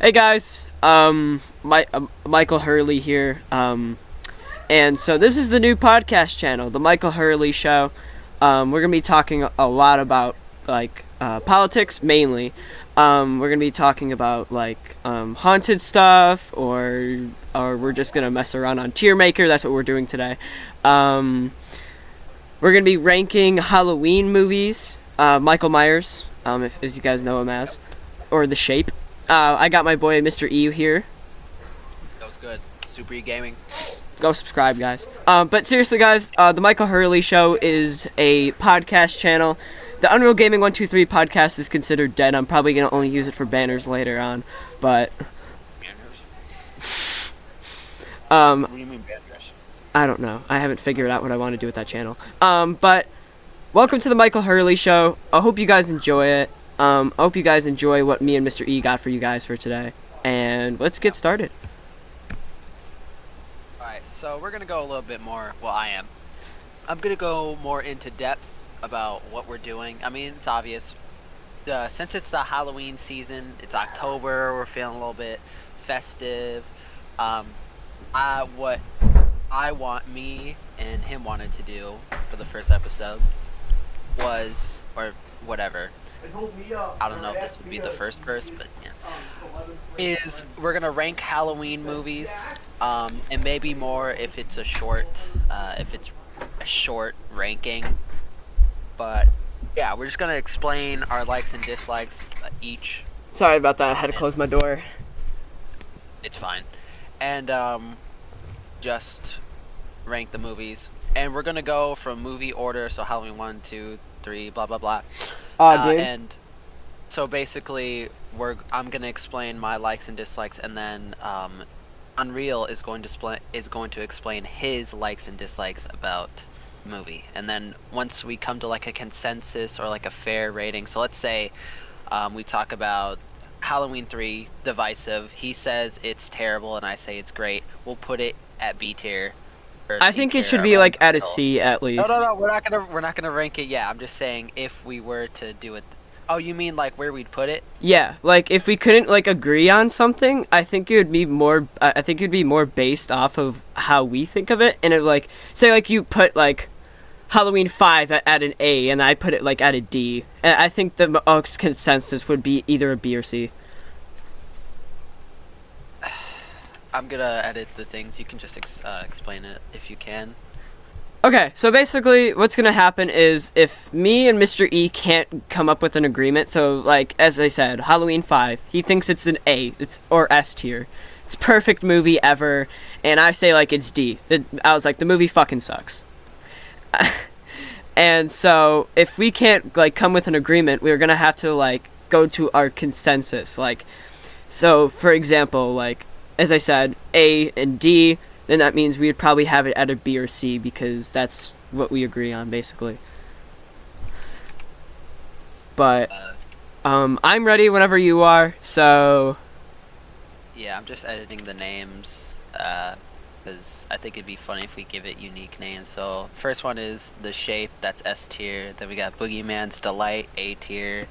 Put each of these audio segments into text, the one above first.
Hey guys, Michael Hurley here, and so this is the new podcast channel, the Michael Hurley Show. We're gonna be talking a lot about politics mainly. We're gonna be talking about haunted stuff, or we're just gonna mess around on Tier Maker. That's what we're doing today. We're gonna be ranking Halloween movies. Michael Myers, if as you guys know him as, or The Shape. I got my boy Mr. E here. That was good. Super E Gaming. Go subscribe, guys. But seriously, guys, the Michael Hurley Show is a podcast channel. The Unreal Gaming 123 podcast is considered dead. I'm probably going to only use it for banners later on. But What do you mean banners? I don't know. I haven't figured out what I want to do with that channel. But welcome to the Michael Hurley Show. I hope you guys enjoy it. I hope you guys enjoy what me and Mr. E got for you guys for today. And let's get started. Alright, so we're going to go a little bit more, well I am. I'm going to go more into depth about what we're doing. I mean, it's obvious. Since it's the Halloween season, it's October, we're feeling a little bit festive. What I want me and him wanted to do for the first episode was, or whatever, I don't know if this would be the first but yeah, is we're gonna rank Halloween movies, and maybe more if it's a short ranking. But yeah, we're just gonna explain our likes and dislikes each. Sorry about that. I had to close my door. It's fine, and just rank the movies, and we're gonna go from movie order, so Halloween 1, 2, 3, blah blah blah. Dude. And so basically, I'm gonna explain my likes and dislikes, and then Unreal is going to explain his likes and dislikes about the movie. And then once we come to like a consensus or like a fair rating, so let's say we talk about Halloween 3, Divisive. He says it's terrible, and I say it's great. We'll put it at B tier. I think it should be like at a C at least. No. We're not gonna rank it. Yeah, I'm just saying if we were to do it. Oh, you mean like where we'd put it? Yeah, like if we couldn't like agree on something, I think it would be more. I think it'd be more based off of how we think of it, and it like say like you put like Halloween 5 at an A, and I put it like at a D, and I think the consensus would be either a B or C. I'm gonna edit the things. You can just explain it if you can. Okay, so basically what's going to happen is if me and Mr. E can't come up with an agreement, so like as I said, Halloween 5, he thinks it's an A, or S tier. It's perfect movie ever, and I say like it's D. I was like the movie fucking sucks. And so if we can't like come with an agreement, we're going to have to like go to our consensus. Like so for example, like as I said, A and D, then that means we'd probably have it at a B or C because that's what we agree on, basically. But I'm ready whenever you are, so... Yeah, I'm just editing the names, because I think it'd be funny if we give it unique names. So, first one is The Shape, that's S tier. Then we got Boogeyman's Delight, A tier.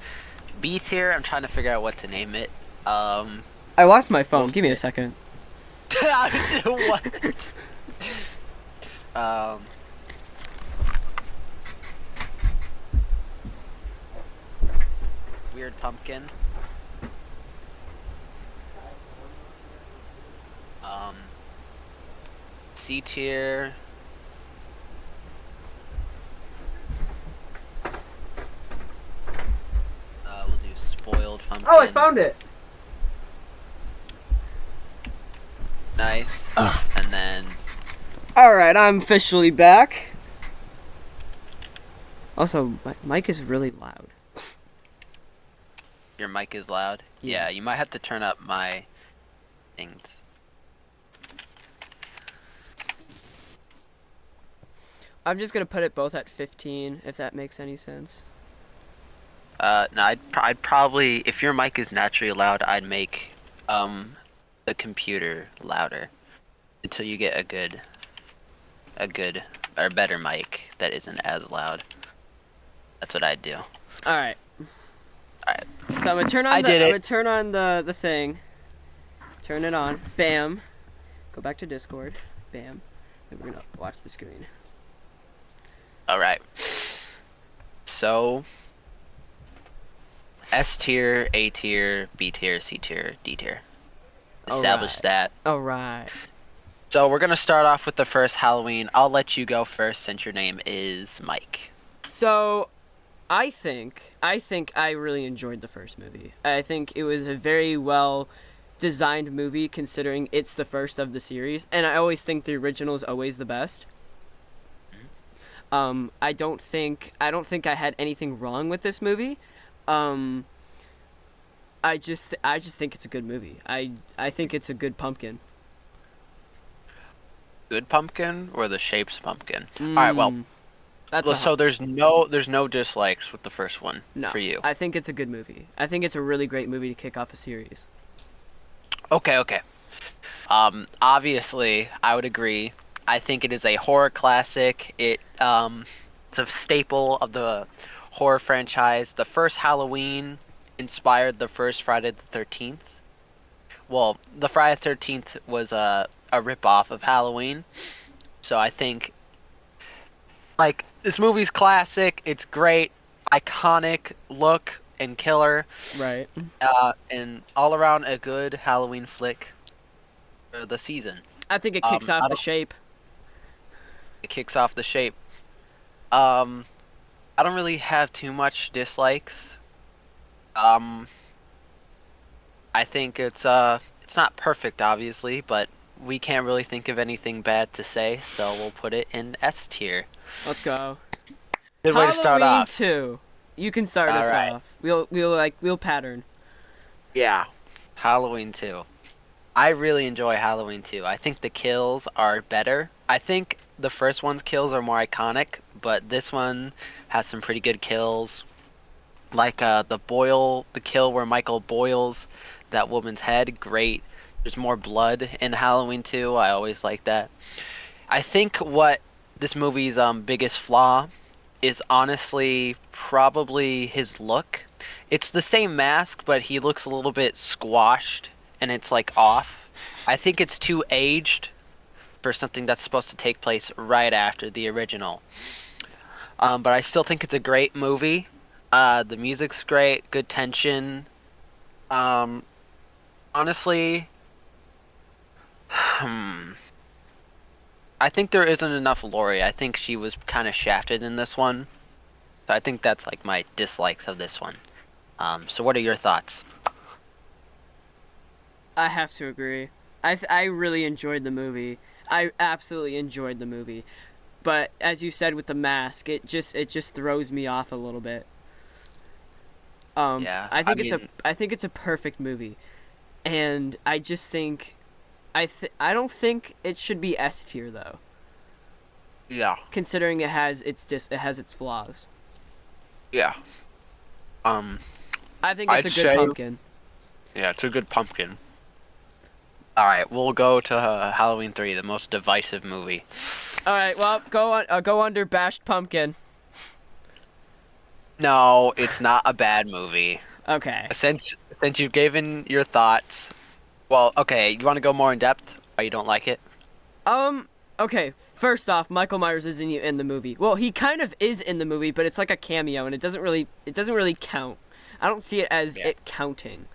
B tier, I'm trying to figure out what to name it. I lost my phone. Give me a second. What? Weird Pumpkin. C tier. We'll do Spoiled Pumpkin. Oh, I found it! Nice. And then... Alright, I'm officially back. Also, my mic is really loud. Your mic is loud? Yeah, you might have to turn up my things. I'm just gonna put it both at 15, if that makes any sense. No, I'd probably... If your mic is naturally loud, I'd make, the computer louder until you get a good or better mic that isn't as loud. That's what I'd do. All right. Alright. So I'm gonna turn on. I'm gonna turn on the thing. Turn it on. Bam. Go back to Discord. Bam. Then we're gonna watch the screen. All right. So, S tier, A tier, B tier, C tier, D tier. Establish that. All right. So we're gonna start off with the first Halloween. I'll let you go first since your name is Mike. So, I think I really enjoyed the first movie. I think it was a very well designed movie considering it's the first of the series, and I always think the original is always the best. I don't think I had anything wrong with this movie. I just think it's a good movie. I think it's a good pumpkin. Good pumpkin or the shapes pumpkin? All right. Well, That's so there's no dislikes with the first one no, for you. I think it's a good movie. I think it's a really great movie to kick off a series. Okay. Obviously, I would agree. I think it is a horror classic. It's a staple of the horror franchise. The first Halloween inspired the first Friday the 13th. Well, the Friday the 13th was a ripoff of Halloween. So I think, like, this movie's classic. It's great, iconic look and killer. Right. And all around a good Halloween flick for the season. I think it kicks off the shape. It kicks off the shape. I don't really have too much dislikes. I think it's not perfect, obviously, but we can't really think of anything bad to say, so we'll put it in S tier. Let's go. Good way to start Halloween off. 2. You can start us Alright. off. We'll pattern. Yeah, Halloween 2. I really enjoy Halloween 2. I think the kills are better. I think the first one's kills are more iconic, but this one has some pretty good kills. Like the kill where Michael boils that woman's head, great. There's more blood in Halloween 2. I always like that. I think what this movie's biggest flaw is honestly probably his look. It's the same mask, but he looks a little bit squashed and it's like off. I think it's too aged for something that's supposed to take place right after the original. But I still think it's a great movie. The music's great, good tension. Honestly, I think there isn't enough Laurie. I think she was kind of shafted in this one. So I think that's like my dislikes of this one. So what are your thoughts? I have to agree. I really enjoyed the movie. I absolutely enjoyed the movie. But as you said with the mask, it just throws me off a little bit. Yeah, I think it's a perfect movie. And I just think I don't think it should be S tier though. Yeah. Considering it has its flaws. Yeah. I think it's I'd a good say- pumpkin. Yeah, it's a good pumpkin. All right, we'll go to Halloween 3, the most divisive movie. All right, well, go under bashed pumpkin. No, it's not a bad movie. Okay. Since you've given your thoughts, well, okay, you want to go more in depth? Why you don't like it? Okay, first off, Michael Myers isn't in the movie. Well, he kind of is in the movie, but it's like a cameo, and it doesn't really count. I don't see it as it counting.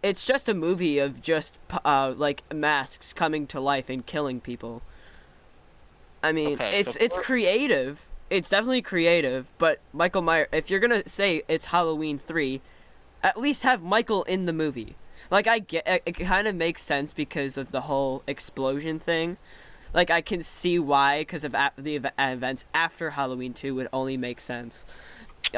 It's just a movie of just like masks coming to life and killing people. I mean, Okay, it's creative. It's definitely creative, but Michael Myers, if you're gonna say it's Halloween 3, at least have Michael in the movie. Like, I get it kind of makes sense because of the whole explosion thing. Like, I can see why, because of the events after Halloween 2 would only make sense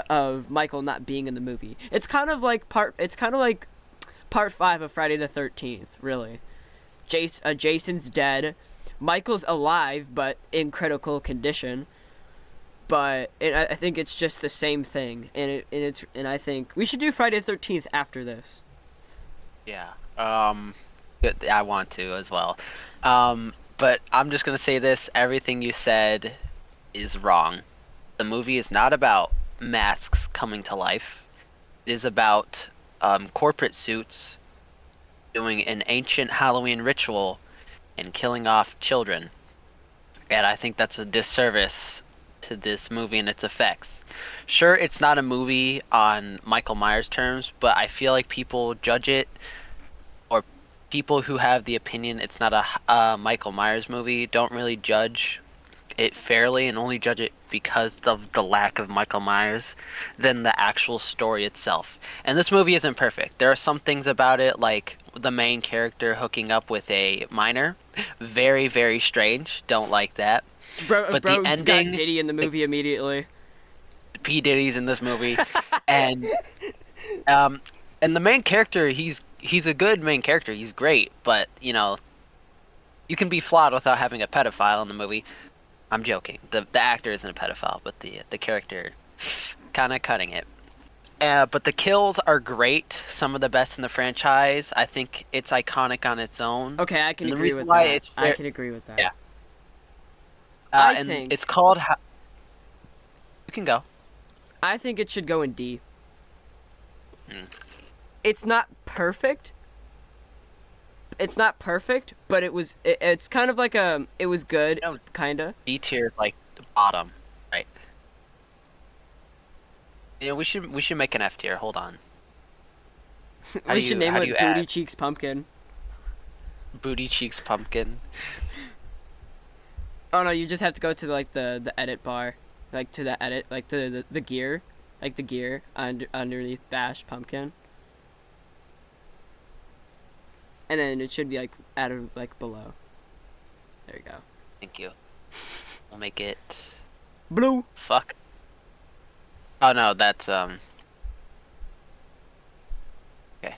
of Michael not being in the movie. It's kind of like part 5 of Friday the 13th, really. Jason's dead. Michael's alive, but in critical condition. But I think it's just the same thing, and I think we should do Friday the 13th after this. Yeah. Good, I want to as well. But I'm just gonna say this: everything you said is wrong. The movie is not about masks coming to life. It is about corporate suits doing an ancient Halloween ritual and killing off children. And I think that's a disservice to this movie and its effects. Sure, it's not a movie on Michael Myers terms, but I feel like people judge it, or people who have the opinion it's not a Michael Myers movie don't really judge it fairly and only judge it because of the lack of Michael Myers than the actual story itself. And this movie isn't perfect. There are some things about it, like the main character hooking up with a minor, very, very strange. Don't like that. But the Bro got ending, Diddy in the movie immediately. P Diddy's in this movie, and um, and the main character, he's a good main character. He's great, but you can be flawed without having a pedophile in the movie. I'm joking. The actor isn't a pedophile, but the character kind of cutting it. But the kills are great. Some of the best in the franchise. I think it's iconic on its own. Okay, I can And the agree reason with why that. it's I can agree with that. yeah. I And think it's called. You can go. I think it should go in D. Hmm. It's not perfect. It's not perfect, but it's kind of like it was good, You know, kinda. D tier is like the bottom, right? We should make an F tier. Hold on. We should name how do it you Booty add Cheeks Pumpkin. Booty Cheeks Pumpkin? Oh no, you just have to go to like the edit bar, like to the edit, like the gear, like the gear underneath Bash Pumpkin, and then it should be like added like below. There you go. Thank you. We'll make it. Blue. Fuck. Oh no, that's okay.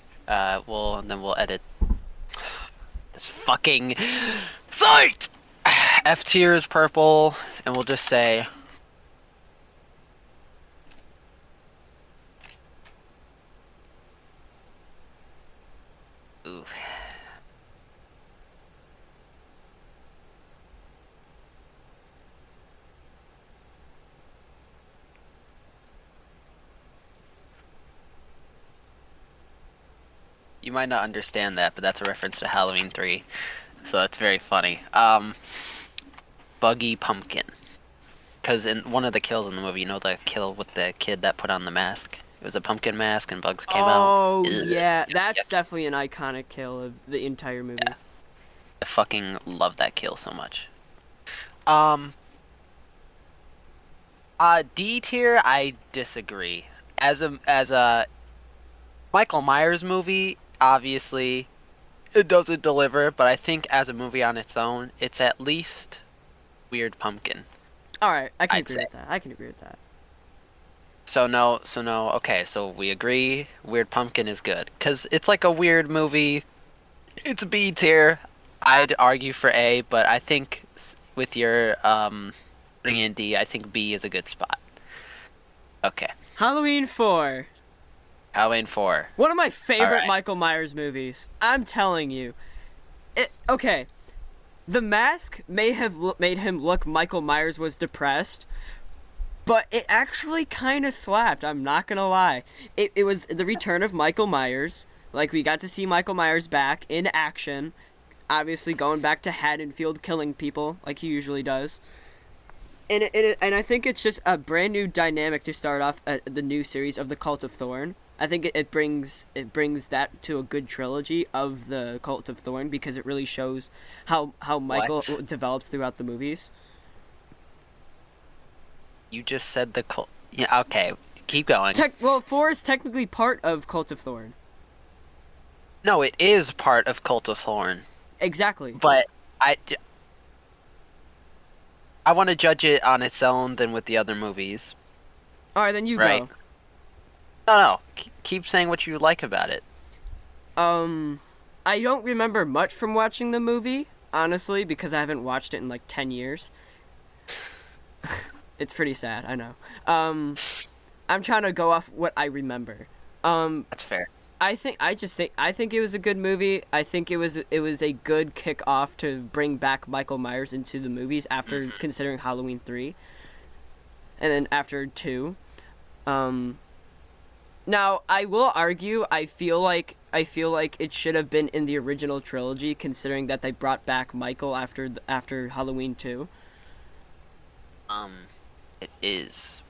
We'll edit this fucking site. F tier is purple, and we'll just say. Ooh. You might not understand that, but that's a reference to Halloween 3. So that's very funny. Buggy Pumpkin. Because in one of the kills in the movie, the kill with the kid that put on the mask? It was a pumpkin mask and bugs came out. Oh Ugh. yeah, that's Yep. definitely an iconic kill of the entire movie. Yeah. I fucking love that kill so much. Um, D tier, I disagree. As a Michael Myers movie, obviously, it doesn't deliver, but I think as a movie on its own, it's at least Weird Pumpkin. All right, I can I'd agree say. with that. I can agree with that. So no, okay, so we agree Weird Pumpkin is good. Because it's like a weird movie. It's B tier. I'd argue for A, but I think with your putting in D, I think B is a good spot. Okay. Halloween 4. Halloween 4. One of my favorite Alright. Michael Myers movies. I'm telling you. Okay. The Mask may have made him look Michael Myers was depressed, but it actually kind of slapped. I'm not gonna lie. It was the return of Michael Myers. Like, we got to see Michael Myers back in action. Obviously, going back to Haddonfield killing people like he usually does. And I think it's just a brand new dynamic to start off the new series of the Cult of Thorn. I think it brings that to a good trilogy of the Cult of Thorn because it really shows how Michael What? develops throughout the movies. You just said the cult. Yeah, okay. Keep going. Well, 4 is technically part of Cult of Thorn. No, it is part of Cult of Thorn. Exactly. But I want to judge it on its own than with the other movies. All right, then you Right. go. No. Keep saying what you like about it. I don't remember much from watching the movie, honestly, because I haven't watched it in like 10 years. It's pretty sad, I know. I'm trying to go off what I remember. That's fair. I think it was a good movie. I think it was a good kick off to bring back Michael Myers into the movies after considering Halloween 3. And then after 2. Now, I will argue, I feel like I feel like it should have been in the original trilogy, considering that they brought back Michael after Halloween 2. Um, it is.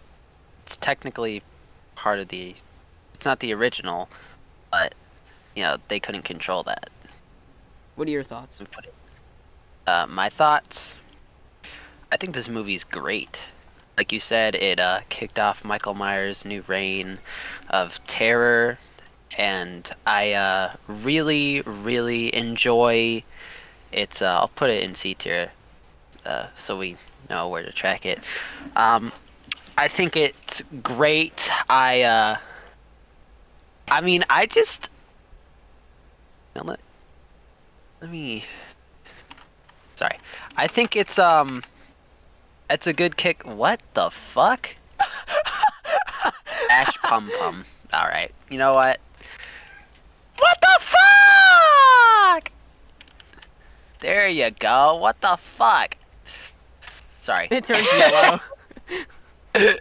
It's technically part of the. It's not the original, but they couldn't control that. What are your thoughts? We put it. My thoughts. I think this movie's great. Like you said, it kicked off Michael Myers' new reign of terror, and I really, really enjoy its. I'll put it in C tier, so we know where to track it. I think it's great. I mean, I just. Let me. Sorry. I think it's a good kick. What the fuck? Ash Pum Pum. All right. You know what? What the fuck? There you go. What the fuck? Sorry. It turns yellow. God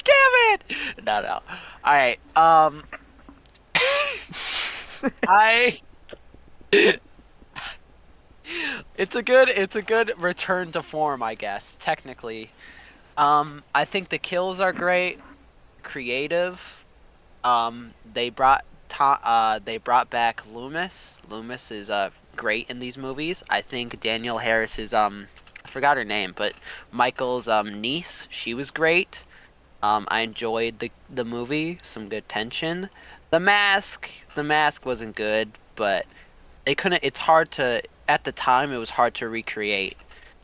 damn it! No. All right. I. It's a good return to form, I guess. Technically, I think the kills are great, creative. They brought back Loomis. Loomis is great in these movies. I think Danielle Harris is I forgot her name, but Michael's niece. She was great. I enjoyed the movie. Some good tension. The mask wasn't good, but they couldn't. It's hard to. At the time, it was hard to recreate.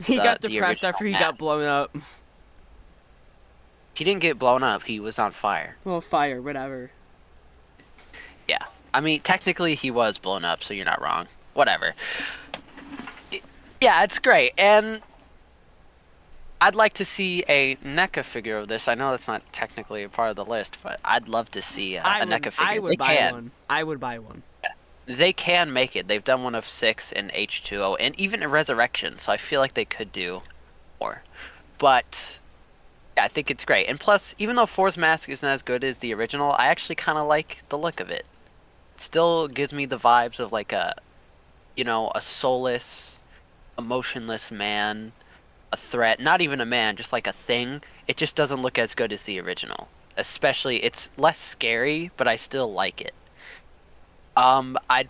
He got depressed after he got blown up. He didn't get blown up. He was on fire. Well, fire, whatever. Yeah. I mean, technically, he was blown up, so you're not wrong. Whatever. Yeah, it's great. And I'd like to see a NECA figure of this. I know that's not technically a part of the list, but I'd love to see a NECA figure. I would buy one. I would buy one. They can make it. They've done one of 6 in H2O, and even a Resurrection, so I feel like they could do more. But yeah, I think it's great. And plus, even though Four's mask isn't as good as the original, I actually kind of like the look of it. It still gives me the vibes of like a soulless, emotionless man, a threat. Not even a man, just like a thing. It just doesn't look as good as the original. Especially, it's less scary, but I still like it. I'd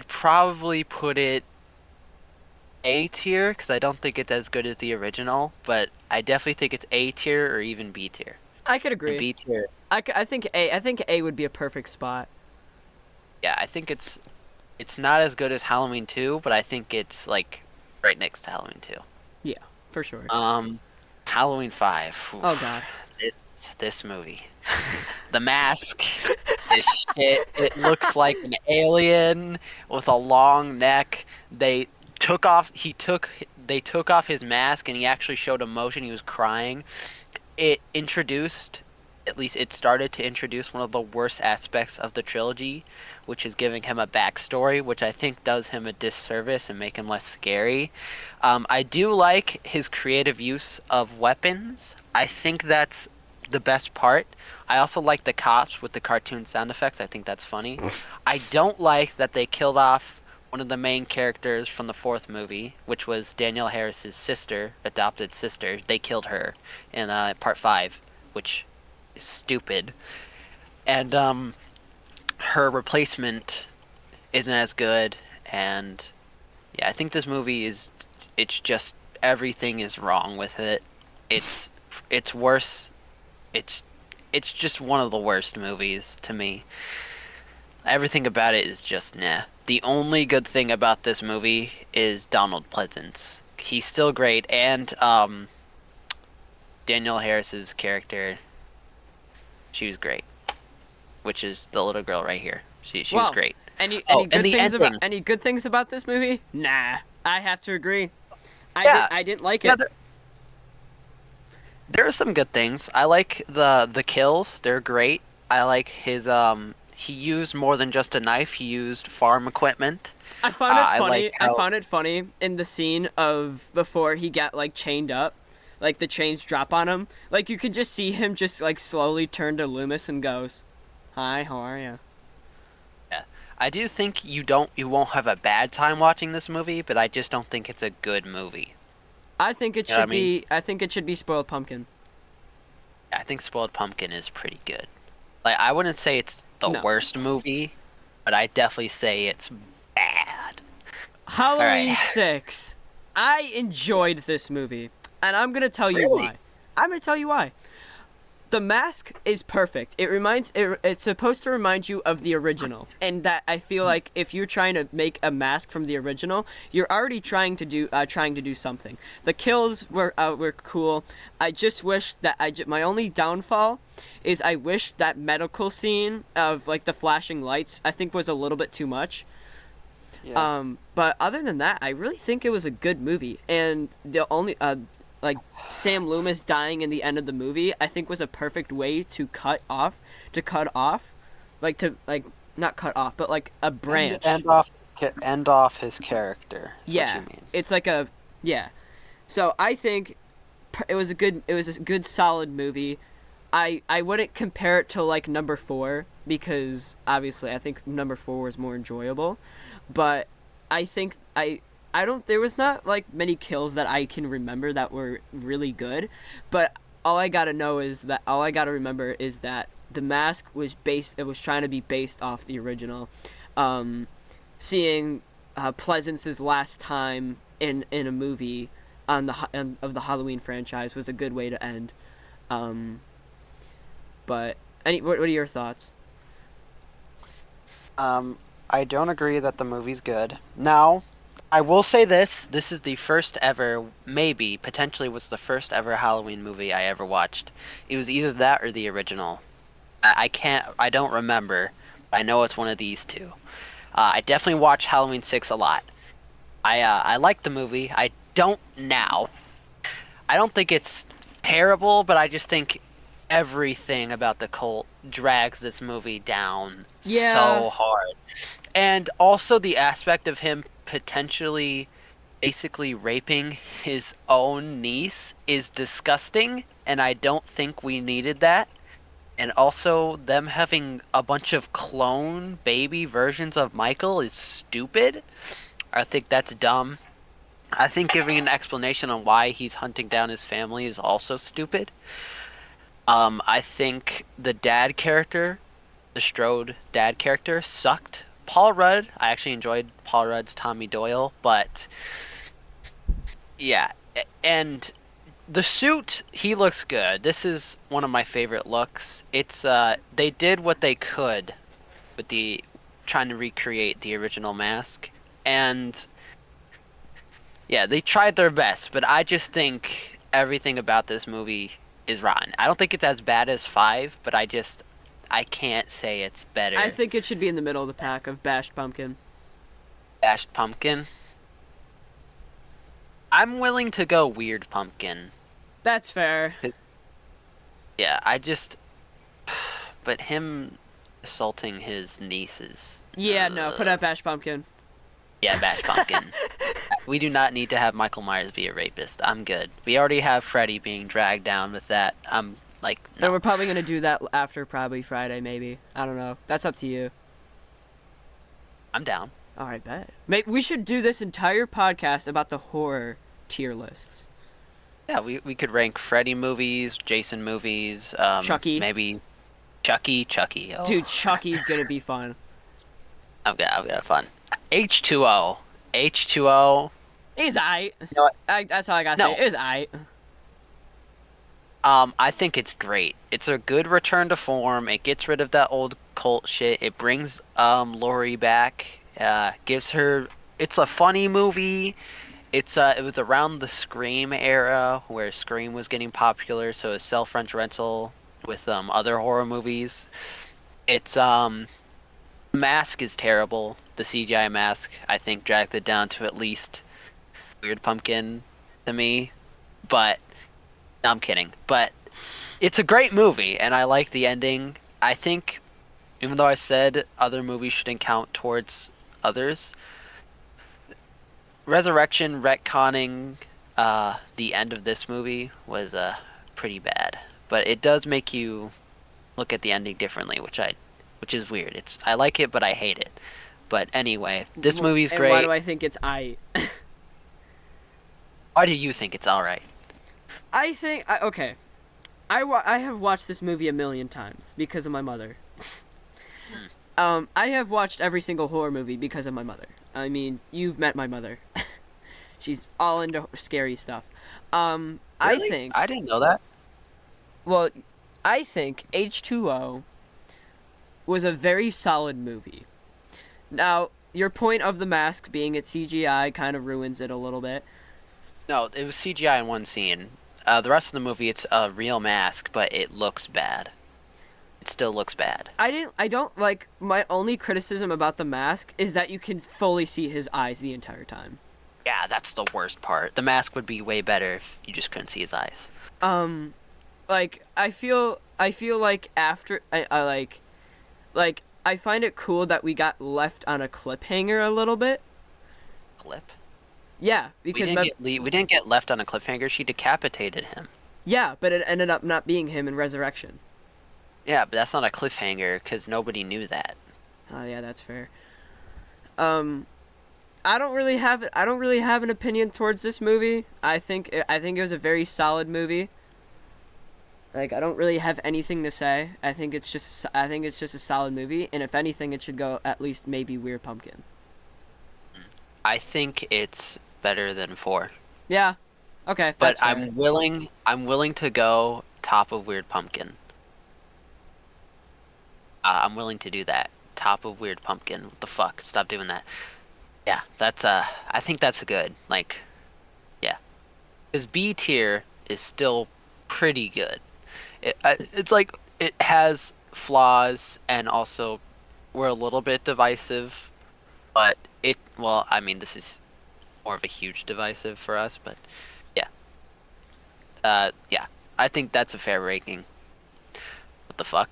probably put it A tier because I don't think it's as good as the original, but I definitely think it's A tier or even B tier. I could agree. And B tier. I think A would be a perfect spot. Yeah, I think it's not as good as Halloween 2, but I think it's like right next to Halloween 2. Yeah, for sure. Halloween 5. Oof. Oh god. This movie. The mask. This shit. It looks like an alien with a long neck. They took off his mask and he actually showed emotion. He was crying. It started to introduce one of the worst aspects of the trilogy, which is giving him a backstory, which I think does him a disservice and make him less scary. I do like his creative use of weapons. I think that's the best part. I also like the cops with the cartoon sound effects. I think that's funny. I don't like that they killed off one of the main characters from the 4th movie, which was Danielle Harris's sister, adopted sister. They killed her in part 5, which is stupid. And her replacement isn't as good. And yeah, I think this movie it's just everything is wrong with it. It's worse. It's just one of the worst movies to me. Everything about it is just nah. The only good thing about this movie is Donald Pleasance. He's still great, and Danielle Harris's character, she was great. Which is the little girl right here. She was great. Any good things about this movie? Nah, I have to agree. I didn't like it. There are some good things. I like the kills. They're great. I like his he used more than just a knife. He used farm equipment. I found it funny. I found it funny in the scene of before he got like chained up, the chains drop on him. You could just see him just slowly turn to Loomis and goes, Hi, how are you? Yeah. I do think you won't have a bad time watching this movie, but I just don't think it's a good movie. I think it You know what I should mean? be. I think it should be Spoiled Pumpkin. I think Spoiled Pumpkin is pretty good. Like I wouldn't say it's the No. worst movie, but I definitely say it's bad. All right. Halloween 6. I enjoyed this movie, and I'm gonna tell you Really? why. I'm gonna tell you why. The mask is perfect. It's supposed to remind you of the original, and that I feel like if you're trying to make a mask from the original, you're already trying to do something. The kills were cool. I just wish that my only downfall is I wish that medical scene of like the flashing lights I think was a little bit too much. Yeah. But other than that, I really think it was a good movie, and the only like Sam Loomis dying in the end of the movie, I think was a perfect way to cut off, like to like not cut off, but like a branch. End off his character. Is what Yeah, you mean. it's like a yeah. So I think it was a good solid movie. I wouldn't compare it to like number 4 because obviously I think number 4 was more enjoyable, but I think I don't there was not like many kills that I can remember that were really good, but all I gotta remember is that the mask was based it was trying to be based off the original. Seeing Pleasance's last time in a movie of the Halloween franchise was a good way to end. Um, but what are your thoughts? I don't agree that the movie's good. Now, I will say this: this is the first ever, maybe potentially was the first ever Halloween movie I ever watched. It was either that or the original. I can't, I don't remember. But I know it's one of these two. I definitely watched Halloween 6 a lot. I like the movie. I don't now. I don't think it's terrible, but I just think everything about the cult drags this movie down Yeah, so hard. And also the aspect of him potentially basically raping his own niece is disgusting, and I don't think we needed that. And also them having a bunch of clone baby versions of Michael is stupid. I think that's dumb. I think giving an explanation on why he's hunting down his family is also stupid. I think the dad character, the Strode dad character, sucked. Paul Rudd, I actually enjoyed Paul Rudd's Tommy Doyle, but yeah, and the suit, he looks good. This is one of my favorite looks. It's they did what they could with the trying to recreate the original mask, and yeah, they tried their best, but I just think everything about this movie is rotten. I don't think it's as bad as 5, but I can't say it's better. I think it should be in the middle of the pack of Bashed Pumpkin. Bashed Pumpkin. I'm willing to go Weird Pumpkin. That's fair. Yeah, but him assaulting his nieces. Yeah, no, put up Bashed Pumpkin. Yeah, Bashed Pumpkin. We do not need to have Michael Myers be a rapist. I'm good. We already have Freddy being dragged down with that. I'm like, Then no. we're probably gonna do that after probably Friday, maybe. I don't know. That's up to you. I'm down. All right, bet. We should do this entire podcast about the horror tier lists. Yeah, we could rank Freddy movies, Jason movies, Chucky. maybe Chucky. Oh, Dude, Chucky's gonna be fun. I've got fun. H2O. He's aight. You know what? That's all I gotta No. say. Is aight. I think it's great. It's a good return to form. It gets rid of that old cult shit. It brings Laurie back. Gives her. It's a funny movie. It was around the Scream era where Scream was getting popular, so it's self-referential with other horror movies. It's Mask is terrible. The CGI mask, I think, dragged it down to at least Weird Pumpkin to me. But no, I'm kidding. But it's a great movie, and I like the ending. I think, even though I said other movies shouldn't count towards others, Resurrection retconning the end of this movie was pretty bad. But it does make you look at the ending differently, which I which is weird. I like it, but I hate it. But anyway, this movie's And why great. do I think it's I? Why do you think it's all right? I think okay. I have watched this movie a million times because of my mother. I have watched every single horror movie because of my mother. I mean, you've met my mother. She's all into scary stuff. Really? I think. I didn't know that. Well, I think H2O was a very solid movie. Now, your point of The Mask being at CGI kind of ruins it a little bit. No, it was CGI in one scene. The rest of the movie, it's a real mask, but it looks bad. It still looks bad. I don't like, my only criticism about The Mask is that you can fully see his eyes the entire time. Yeah, that's the worst part. The mask would be way better if you just couldn't see his eyes. Like I feel like after I like I find it cool that we got left on a cliffhanger a little bit. Clip? Yeah, We because we didn't get left on a cliffhanger. She decapitated him. yeah, but it ended up not being him in Resurrection. Yeah, but that's not a cliffhanger because nobody knew that. Oh yeah, that's fair. I don't really have an opinion towards this movie. I think it was a very solid movie. Like I don't really have anything to say. I think it's just a solid movie, and if anything, it should go at least maybe Weird Pumpkin. I think it's better than 4. Yeah. Okay, But that's fair. I'm willing to go top of Weird Pumpkin. I'm willing to do that. Top of Weird Pumpkin. What the fuck? Stop doing that. Yeah, that's I think that's good. Like, yeah, because B tier is still pretty good. It's like it has flaws and also we're a little bit divisive, but well, I mean, this is more of a huge divisive for us, but yeah, yeah, I think that's a fair ranking. What the fuck?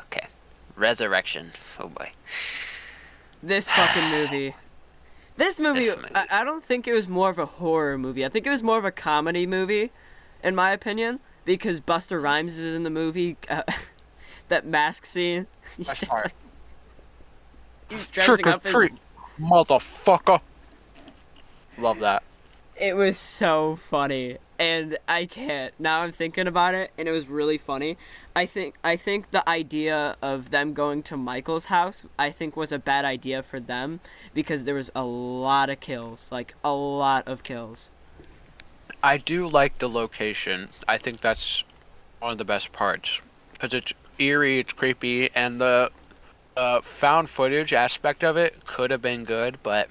Okay, Resurrection. Oh boy. This fucking movie. This movie, This movie. I don't think it was more of a horror movie. I think it was more of a comedy movie, in my opinion, because Buster Rhymes is in the movie. That mask scene. He's Best just part. like, he's dressing up as. Motherfucker. Love that. It was so funny, and I can't. Now I'm thinking about it, and it was really funny. I think the idea of them going to Michael's house, I think, was a bad idea for them because there was a lot of kills, like a lot of kills. I do like the location. I think that's one of the best parts because it's eerie, it's creepy, and the found footage aspect of it could have been good, but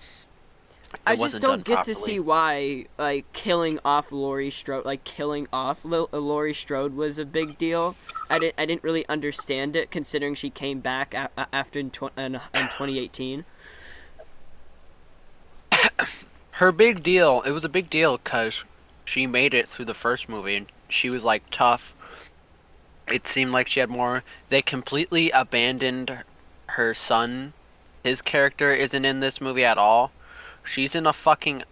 I it just wasn't don't done get to properly. see why killing off Laurie Strode Laurie Strode was a big deal. I didn't really understand it considering she came back after in 2018. Her big deal. It was a big deal because she made it through the first movie, and she was like tough. It seemed like she had more. They completely abandoned her son. His character isn't in this movie at all. She's in a fucking.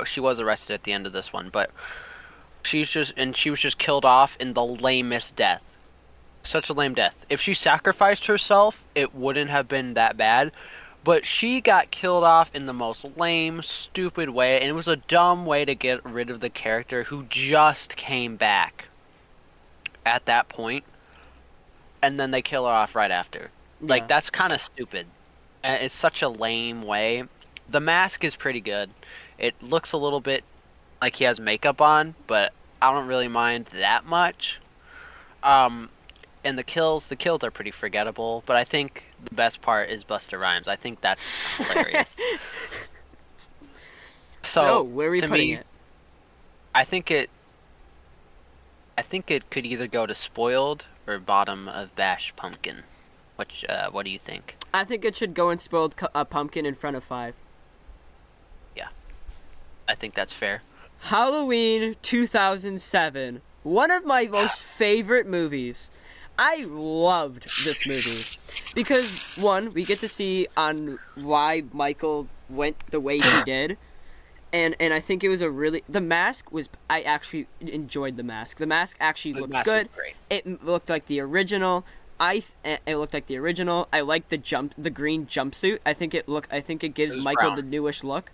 She was arrested at the end of this one, but she was just killed off in the lamest death. Such a lame death. If she sacrificed herself, it wouldn't have been that bad. But she got killed off in the most lame, stupid way, and it was a dumb way to get rid of the character who just came back at that point, and then they kill her off right after. Like, Yeah. that's kind of stupid. And it's such a lame way. The mask is pretty good. It looks a little bit like he has makeup on, but I don't really mind that much. And the kills are pretty forgettable, but I think the best part is Busta Rhymes. I think that's hilarious. So where are we to putting me, it? I think it could either go to spoiled or bottom of Bash Pumpkin. What do you think? I think it should go in spoiled pumpkin in front of 5. I think that's fair. Halloween 2007. One of my most favorite movies. I loved this movie because one, we get to see on why Michael went the way he did, and I think it was the mask was I actually enjoyed the mask. The mask actually The looked mask good. was great. It looked like the original. It looked like the original. I like the green jumpsuit. I think it It gives was Michael the brown. newish look.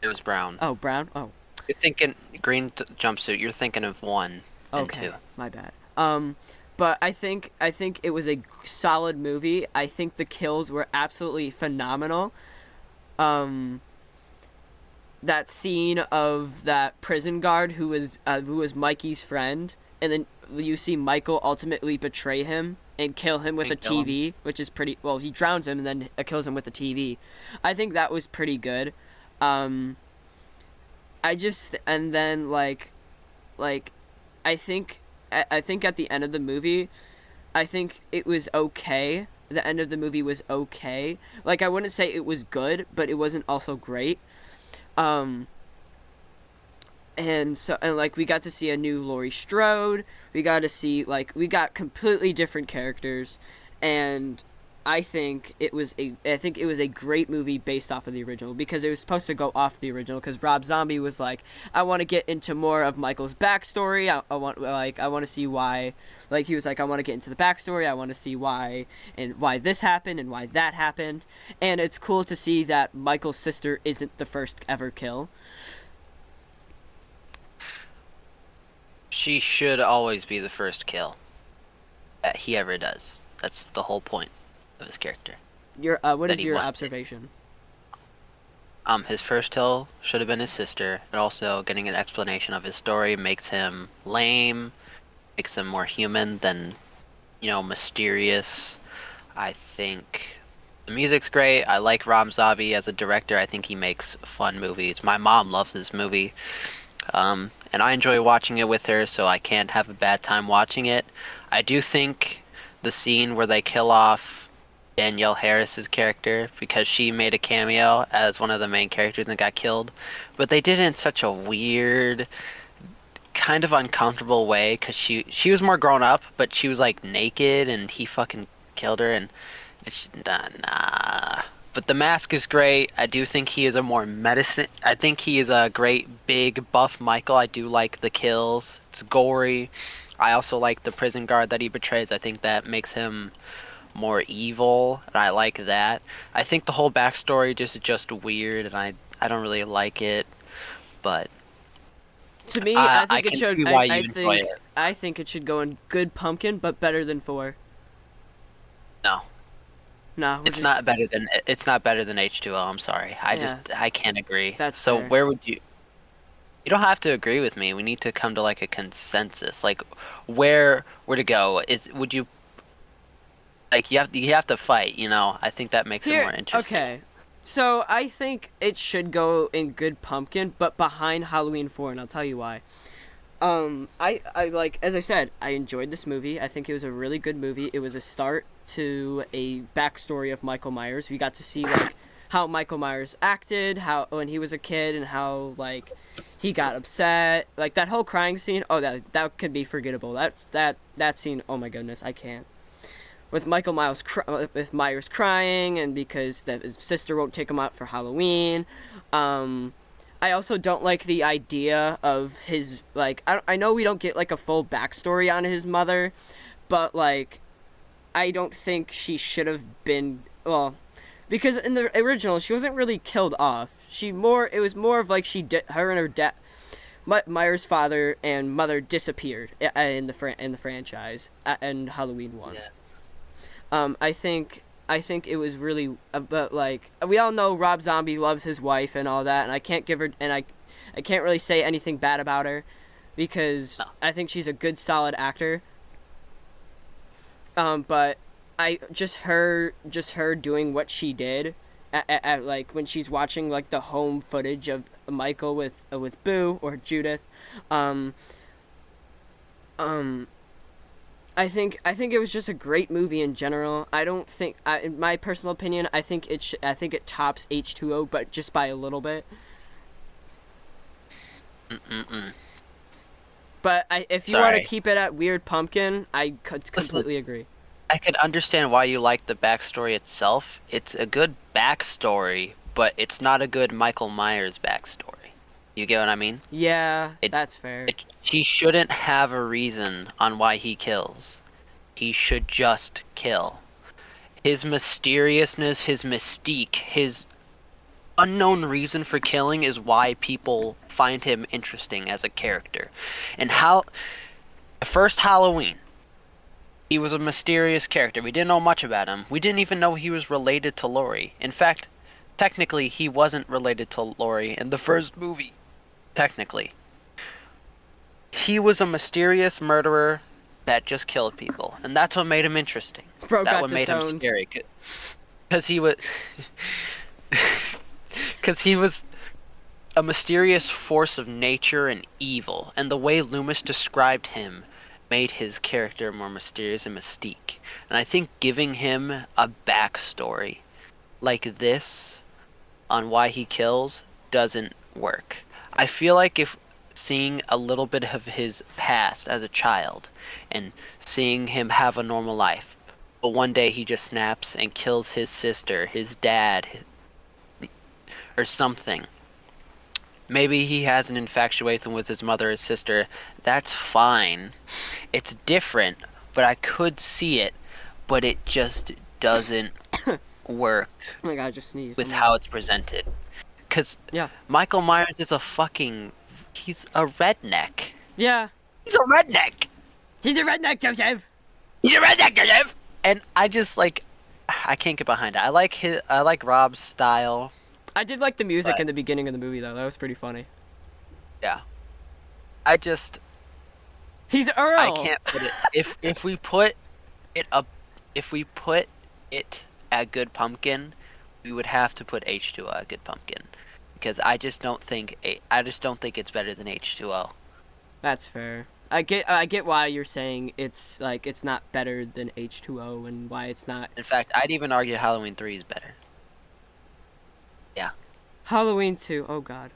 It was brown. Oh, brown. Oh, You're thinking green jumpsuit. You're thinking of 1 and 2. okay, my bad. But I think it was a solid movie. I think the kills were absolutely phenomenal. Um, that scene of that prison guard who was Mikey's friend, and then you see Michael ultimately betray him and kill him with a And kill him. TV, which is pretty well. He drowns him and then kills him with a TV. I think that was pretty good. Um, I just and then like I think I think at the end of the movie, I think it was okay. The end of the movie was okay. Like I wouldn't say it was good, but it wasn't also great. Um, and like we got to see a new Laurie Strode. We got to see like we got completely different characters, and I think it was a great movie based off of the original because it was supposed to go off the original because Rob Zombie was like, I want to get into more of Michael's backstory. I want to see why, like he was like, I want to get into the backstory. I want to see why and why this happened and why that happened. And it's cool to see that Michael's sister isn't the first ever kill. She should always be the first kill that he ever does. That's the whole point of his character. What That is he your wanted. observation? His first kill should have been his sister, and also getting an explanation of his story makes him lame, makes him more human than, mysterious. I think the music's great. I like Rob Zombie as a director. I think he makes fun movies. My mom loves this movie. And I enjoy watching it with her, so I can't have a bad time watching it. I do think the scene where they kill off Danielle Harris's character, because she made a cameo as one of the main characters and got killed, but they did it in such a weird, kind of uncomfortable way, because she was more grown up, but she was like naked and he fucking killed her, and it's nah. But the mask is great. I do think he is a more medicine. I think he is a great big buff Michael. I do like the kills. It's gory. I also like the prison guard that he betrays. I think that makes him more evil, and I like that. I think the whole backstory just weird, and I don't really like it. But To me, I can see why you enjoy it. I think it should go in Good Pumpkin, but better than 4. No, Nah, it's not better than H2O. I'm sorry. Yeah, I can't agree. that's So fair. where would you? You don't have to agree with me. We need to come to like a consensus. Like where to go? Would you like you have to fight, I think that makes it more interesting. Okay. So I think it should go in Good Pumpkin, but behind Halloween 4, and I'll tell you why. I like as I said, I enjoyed this movie. I think it was a really good movie. It was a start to a backstory of Michael Myers. We got to see like how Michael Myers acted, how when he was a kid, and how like he got upset. Like that whole crying scene. Oh, that could be forgettable. That scene. Oh my goodness, I can't. With with Myers crying, and because his sister won't take him out for Halloween. I also don't like the idea of his like. I know we don't get like a full backstory on his mother, but like, I don't think she should have been because in the original she wasn't really killed off. It was more of like her and her dad. Myers' father and mother disappeared in the franchise in Halloween 1. Yeah. I think it was really about like we all know Rob Zombie loves his wife and all that, and I can't give her and I can't really say anything bad about her because No. I think she's a good solid actor. But I just her doing what she did at like when she's watching like the home footage of Michael with Boo or Judith. Um, um, I think it was just a great movie in general. I don't think, in my personal opinion, I think it tops H2O, but just by a little bit. Mm-mm-mm. But if you want to Sorry. keep it at Weird Pumpkin, I could Listen, completely agree. I could understand why you like the backstory itself. It's a good backstory, but it's not a good Michael Myers backstory. You get what I mean? Yeah, It, that's fair. he shouldn't have a reason on why he kills. he should just kill. His mysteriousness, his mystique, his unknown reason for killing is why people find him interesting as a character. And how the first Halloween, he was a mysterious character. We didn't know much about him. We didn't even know he was related to Laurie. In fact, technically, he wasn't related to Laurie in the first movie. Technically. He was a mysterious murderer that just killed people. And that's what made him interesting. Bro That got what made him disowned. scary. Because he was... Because he was a mysterious force of nature and evil. And the way Loomis described him made his character more mysterious and mystique. And I think giving him a backstory like this on why he kills doesn't work. I feel like if seeing a little bit of his past as a child and seeing him have a normal life, but one day he just snaps and kills his sister, his dad, or something. Maybe he has an infatuation with his mother or sister. That's fine. It's different, but I could see it, but it just doesn't work Oh my god, I just sneezed. with Oh my how God. it's presented. Because Yeah. Michael Myers is he's a redneck. Yeah. He's a redneck! He's a redneck, Joseph! He's a redneck, Joseph! And I just, I can't get behind it. I like Rob's style. I did like the music But- in the beginning of the movie, though. That was pretty funny. Yeah. I just, He's Earl! I can't put it. If we put it up, if we put it at Good Pumpkin, we would have to put H2O at Good Pumpkin, because I just don't think it's better than H2O. That's fair. I get why you're saying it's not better than H2O and why it's not. In fact, I'd even argue Halloween 3 is better. Halloween 2. Oh god.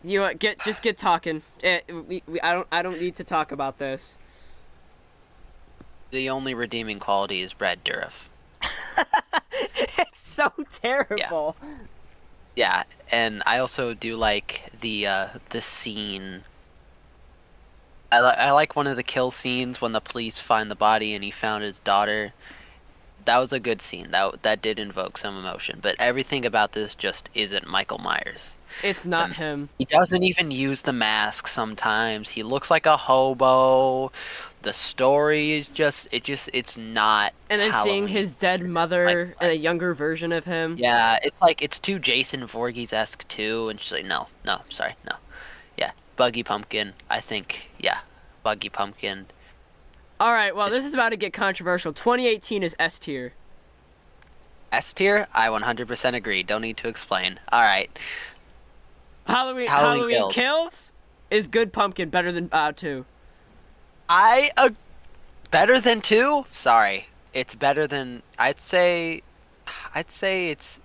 You know what, just get talking. I don't need to talk about this. The only redeeming quality is Brad Dourif. It's so terrible. Yeah, and I also do like the scene. I like one of the kill scenes when the police find the body and he found his daughter. That was a good scene. That did invoke some emotion, but everything about this just isn't Michael Myers. It's not him. He doesn't even use the mask sometimes. He looks like a hobo. The story is it's not. And then seeing Halloween. his dead mother Like- and a younger version of him. Yeah, it's too Jason Voorhees-esque too, and she's like, no, sorry, no. Yeah, Buggy Pumpkin, I think, yeah, Buggy Pumpkin. All right, well, this is about to get controversial. 2018 is S tier. S tier, I 100% agree, don't need to explain. Alright, Halloween Kills is Good Pumpkin, better than 2. better than 2? Sorry, it's better than, I'd say it's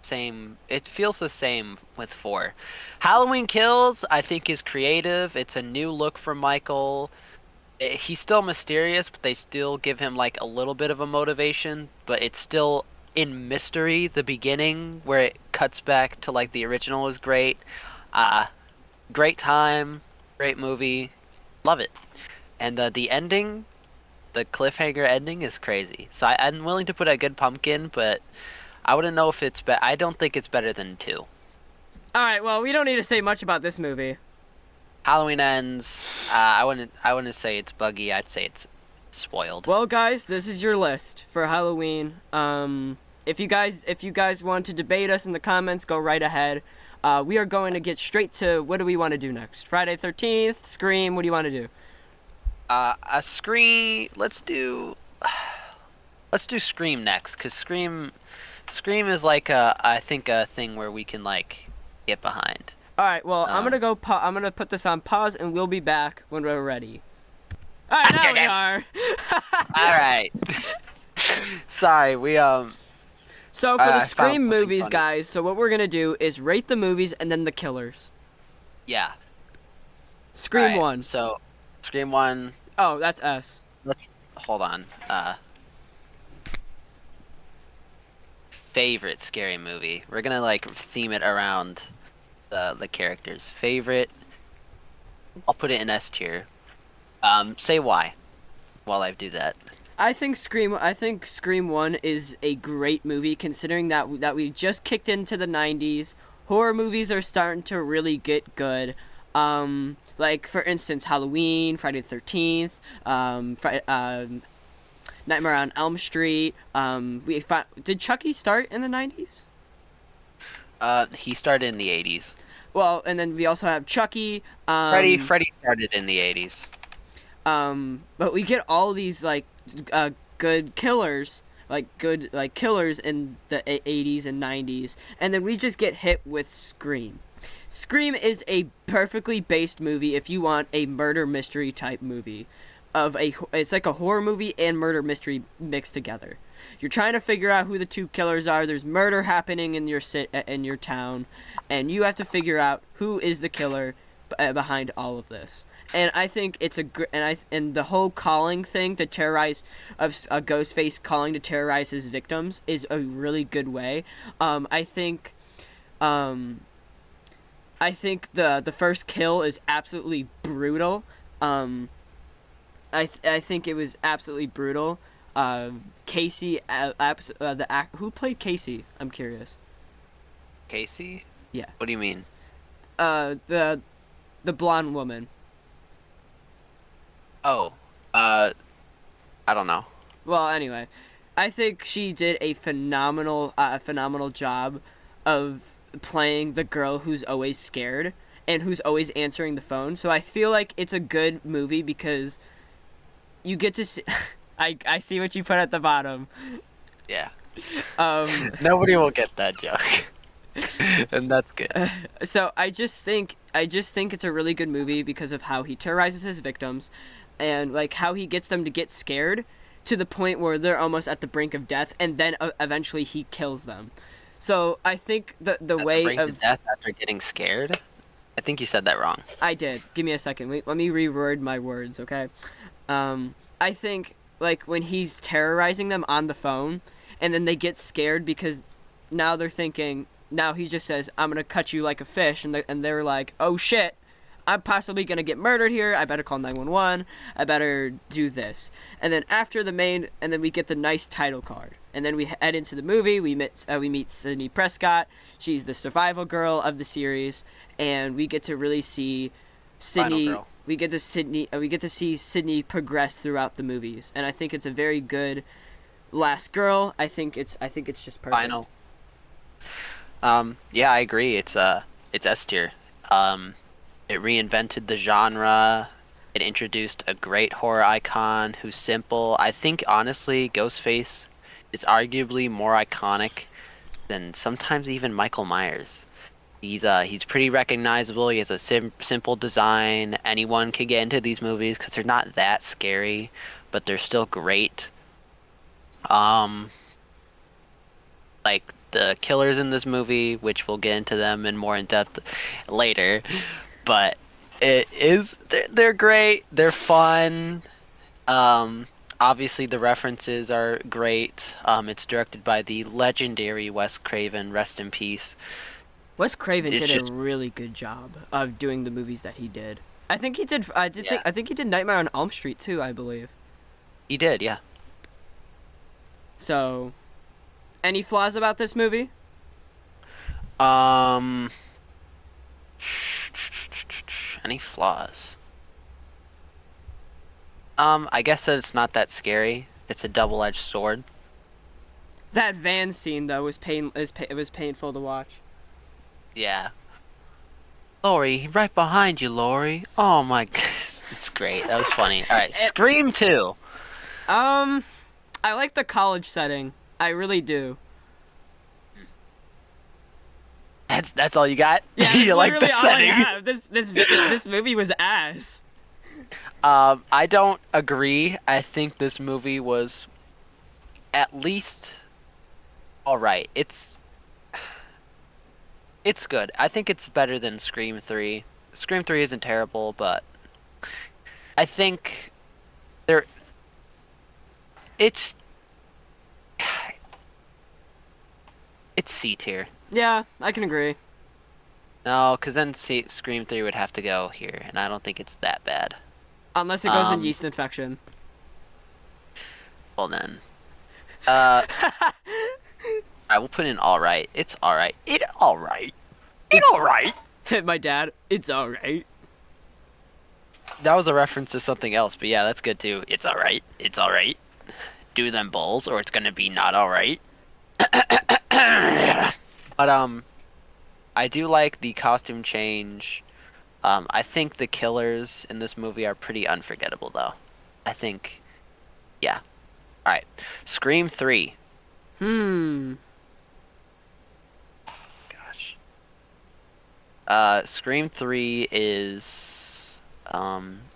same, it feels the same with 4. Halloween Kills, I think, is creative, it's a new look for Michael. He's still mysterious, but they still give him like a little bit of a motivation, but it's still in mystery. The beginning where it cuts back to like the original is great. Great time, great movie, love it. And the ending, the cliffhanger ending is crazy. So I'm willing to put a Good Pumpkin, but I wouldn't know if it's I don't think it's better than 2. All right, well, we don't need to say much about this movie. Halloween Ends. I wouldn't say it's buggy. I'd say it's spoiled. Well, guys, this is your list for Halloween. If you guys want to debate us in the comments, go right ahead. We are going to get straight to what do we want to do next? Friday 13th, Scream. What do you want to do? A Scream. Let's do Scream next, cause Scream is like I think a thing where we can like get behind. All right. Well, I'm gonna go. I'm gonna put this on pause, and we'll be back when we're ready. All right, now we are. All right. Sorry, we So for the I found Scream something movies, funny. guys. So what we're gonna do is rate the movies and then the killers. yeah. Scream Alright, 1. So, Scream 1. Oh, that's S. Let's hold on. Favorite scary movie. We're gonna like theme it around the characters. Favorite. I'll put it in S tier. Say why. while I do that. I think Scream 1 is a great movie considering that we just kicked into the 90s. Horror movies are starting to really get good. Like for instance, Halloween, Friday the 13th, Nightmare on Elm Street. Did Chucky start in the 90s? He started in the 80s. Well, and then we also have Chucky. Freddy started in the 80s. But we get all these like good killers, like killers in the 80s and 90s, and then we just get hit with Scream. Scream is a perfectly based movie if you want a murder mystery type movie. It's like a horror movie and murder mystery mixed together. You're trying to figure out who the two killers are. There's murder happening in your town, and you have to figure out who is the killer behind all of this. And I think it's and the whole calling thing to terrorize of a Ghostface calling to terrorize his victims is a really good way. I think the first kill is absolutely brutal. I think it was absolutely brutal. Casey, who played Casey? I'm curious. Casey? Yeah. What do you mean? The blonde woman. Oh, I don't know. Well, anyway, I think she did a phenomenal job of playing the girl who's always scared and who's always answering the phone. So I feel like it's a good movie because you get to see. I see what you put at the bottom. Yeah. Nobody will get that joke, and that's good. So I just think it's a really good movie because of how he terrorizes his victims, and like how he gets them to get scared to the point where they're almost at the brink of death, and then eventually he kills them. So I think the way brink of to death after getting scared. I think you said that wrong. I did. Give me a second. Let me reword my words, okay? I think like when he's terrorizing them on the phone, and then they get scared because now they're thinking. Now he just says, "I'm gonna cut you like a fish," and they're like, "Oh shit, I'm possibly gonna get murdered here. I better call 911. I better do this." And then and then we get the nice title card, and then we head into the movie. We meet Sidney Prescott. She's the survival girl of the series, and we get to really see Sidney. We get to see Sidney progress throughout the movies, and I think it's a very good last girl. I think it's just perfect. Final. Yeah, I agree. It's S tier. It reinvented the genre. It introduced a great horror icon who's simple. I think honestly, Ghostface is arguably more iconic than sometimes even Michael Myers. He's pretty recognizable. He has a simple design. Anyone can get into these movies because they're not that scary, but they're still great. Like the killers in this movie, which we'll get into them in more in depth later, but they're great. They're fun. Obviously the references are great. It's directed by the legendary Wes Craven. Rest in peace. Wes Craven did a really good job of doing the movies that he did. I think he did. I think he did Nightmare on Elm Street too. I believe. He did, yeah. So, any flaws about this movie? Any flaws? I guess that it's not that scary. It's a double-edged sword. That van scene though was it was painful to watch. Yeah. Laurie, right behind you, Laurie. Oh my god, it's great. That was funny. All right, Scream 2. I like the college setting. I really do. That's all you got? Yeah, you like the setting? This movie was ass. I don't agree. I think this movie was at least all right. It's good. I think it's better than Scream 3. Scream 3 isn't terrible, but I think it's C tier. Yeah, I can agree. No, because then Scream 3 would have to go here, and I don't think it's that bad. Unless it goes in yeast infection. Well then, uh, I will put in all right. It's all right. It all right. It all right. My dad, it's all right. That was a reference to something else, but yeah, that's good too. It's all right. It's all right. Do them bulls, or it's gonna be not all right. But I do like the costume change. I think the killers in this movie are pretty unforgettable, though. I think, yeah. All right, Scream 3. Hmm. Gosh. Scream 3 is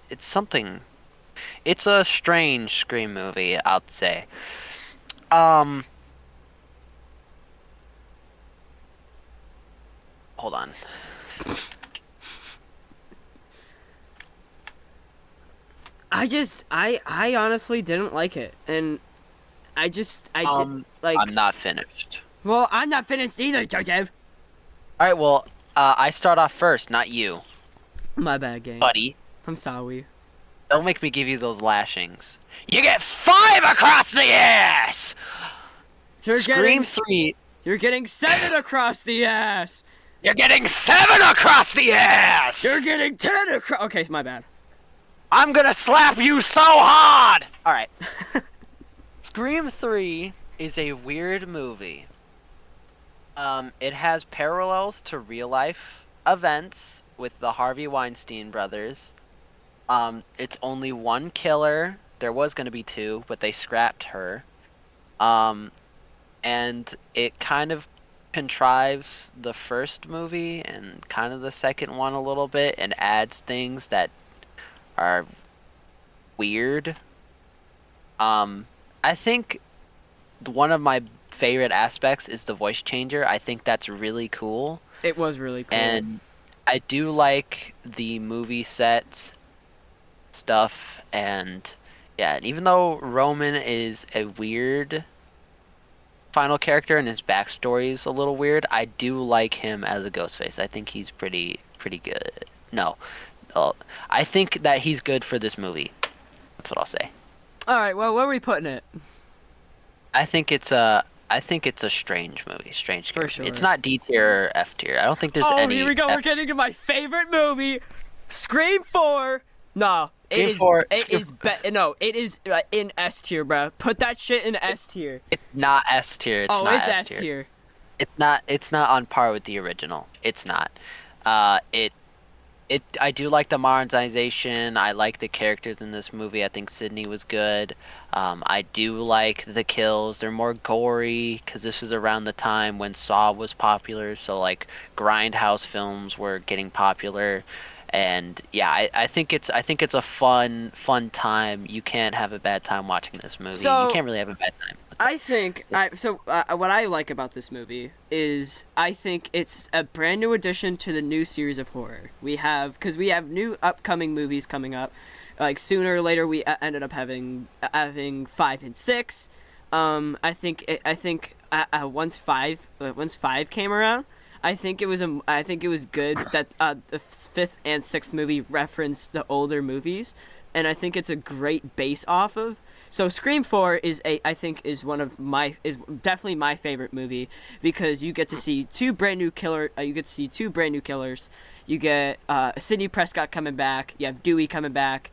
it's something. It's a strange Scream movie, I'd say. Um, hold on. I honestly didn't like it, and I did like. I'm not finished. Well, I'm not finished either, Joseph. All right, well, I start off first, not you, My bad, game. buddy. I'm sorry. Don't make me give you those lashings. You get 5 across the ass. You're Scream getting 3. you're getting 7 across the ass. You're getting 7 across the ass. You're getting 10 across. Okay, my bad. I'm gonna slap you so hard. All right. Scream 3 is a weird movie. It has parallels to real life events with the Harvey Weinstein brothers. It's only one killer. There was gonna be 2, but they scrapped her. Um, and it kind of contrives the first movie and kind of the second one a little bit and adds things that are weird. I think one of my favorite aspects is the voice changer. I think that's really cool. It was really cool. And I do like the movie set stuff, and yeah, and even though Roman is a weird final character and his backstory is a little weird, I do like him as a Ghostface. I think he's pretty good. No, I think that he's good for this movie. That's what I'll say. All right. Well, where are we putting it? I think it's a strange movie. Strange For character. sure. It's not D tier or F tier. I don't think there's Oh, any. here we go. F- We're getting to my favorite movie, Scream 4. No, Scream 4 it is in S tier, bro. Put that shit in S tier. It's not S tier. It's Oh, not it's S S tier. It's not. It's not on par with the original. It's not. It. I do like the modernization. I like the characters in this movie. I think Sydney was good. I do like the kills. They're more gory because this was around the time when Saw was popular. So like grindhouse films were getting popular, and yeah, I think it's a fun time. You can't have a bad time watching this movie. So- You can't really have a bad time. I think what I like about this movie is I think it's a brand new addition to the new series of horror. We have new upcoming movies coming up. Like sooner or later, we ended up having 5 and 6. I think once 5 came around, I think it was good that the 5th and 6th movie referenced the older movies, and I think it's a great base off of. So Scream 4 is definitely my favorite movie because you get to see two brand new killers. You get Sidney Prescott coming back. You have Dewey coming back.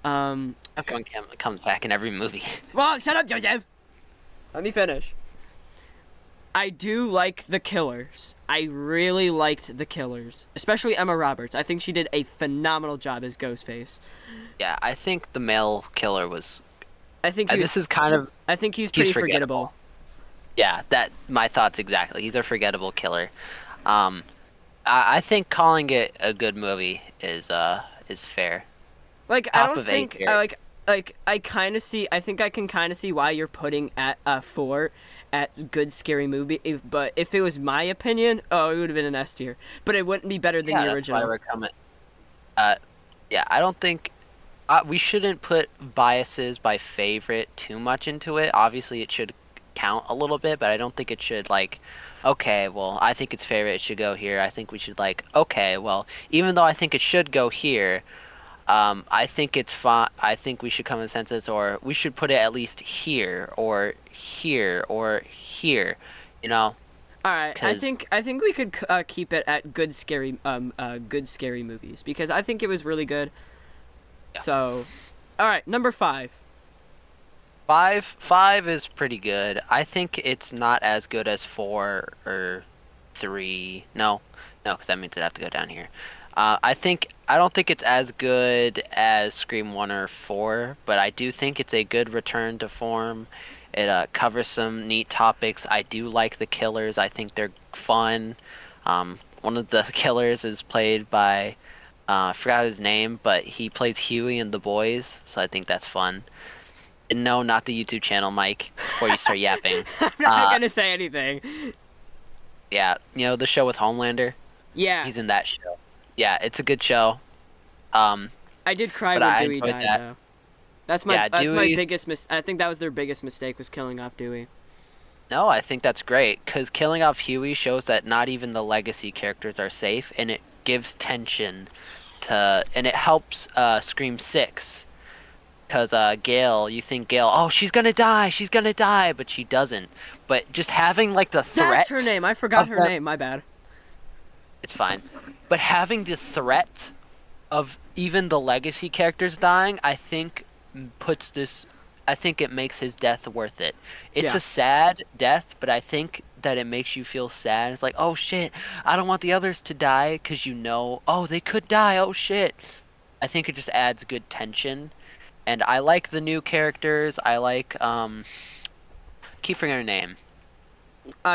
Everyone comes back in every movie. Well, shut up, Joseph. Let me finish. I do like the killers. I really liked the killers, especially Emma Roberts. I think she did a phenomenal job as Ghostface. Yeah, I think the male killer was. I think This is kind of. I think he's pretty forgettable. forgettable. Yeah, that my thoughts exactly. He's a forgettable killer. I think calling it a good movie is fair. Like Top I don't of think eight I I kind of see. I think I can kind of see why you're putting at 4 at good scary movie. But if it was my opinion, it would have been an S tier. But it wouldn't be better than the original. That's why we're coming. Yeah, I don't think we shouldn't put biases by favorite too much into it. Obviously, it should count a little bit, but I don't think it should okay, well, I think it's favorite. It should go here. I think we should okay, well, even though I think it should go here, I think it's fine. I think we should come to a consensus, or we should put it at least here, or here, or here. You know, All right, because I think we could keep it at good scary movies because I think it was really good. yeah. So, all right, number 5. Five is pretty good. I think it's not as good as 4 or 3. No, no, because that means I'd have to go down here. I don't think it's as good as Scream 1 or 4, but I do think it's a good return to form. It covers some neat topics. I do like the killers. I think they're fun. One of the killers is played by I forgot his name, but he plays Huey in The Boys, so I think that's fun. And no, not the YouTube channel, Mike. Before you start yapping. I'm not Uh, gonna say anything. yeah, the show with Homelander. Yeah, He's in that show. Yeah, it's a good show. Um, I did cry but when I Dewey enjoyed died that. though. Yeah, That's my Dewey's. biggest I think that was their biggest mistake was killing off Dewey. No, I think that's great because killing off Huey shows that not even the legacy characters are safe, and it gives tension and it helps Scream 6. Because Gail, you think Gail, oh, she's gonna die, but she doesn't. But just having like the threat. That's her name. I forgot of her them- name. My bad. It's fine. But having the threat of even the legacy characters dying, I think puts this. I think it makes his death worth it. It's Yeah. a sad death, but I think that it makes you feel sad. It's like, oh shit, I don't want the others to die because oh, they could die. Oh shit. I think it just adds good tension. And I like the new characters. I like keep forgetting her name.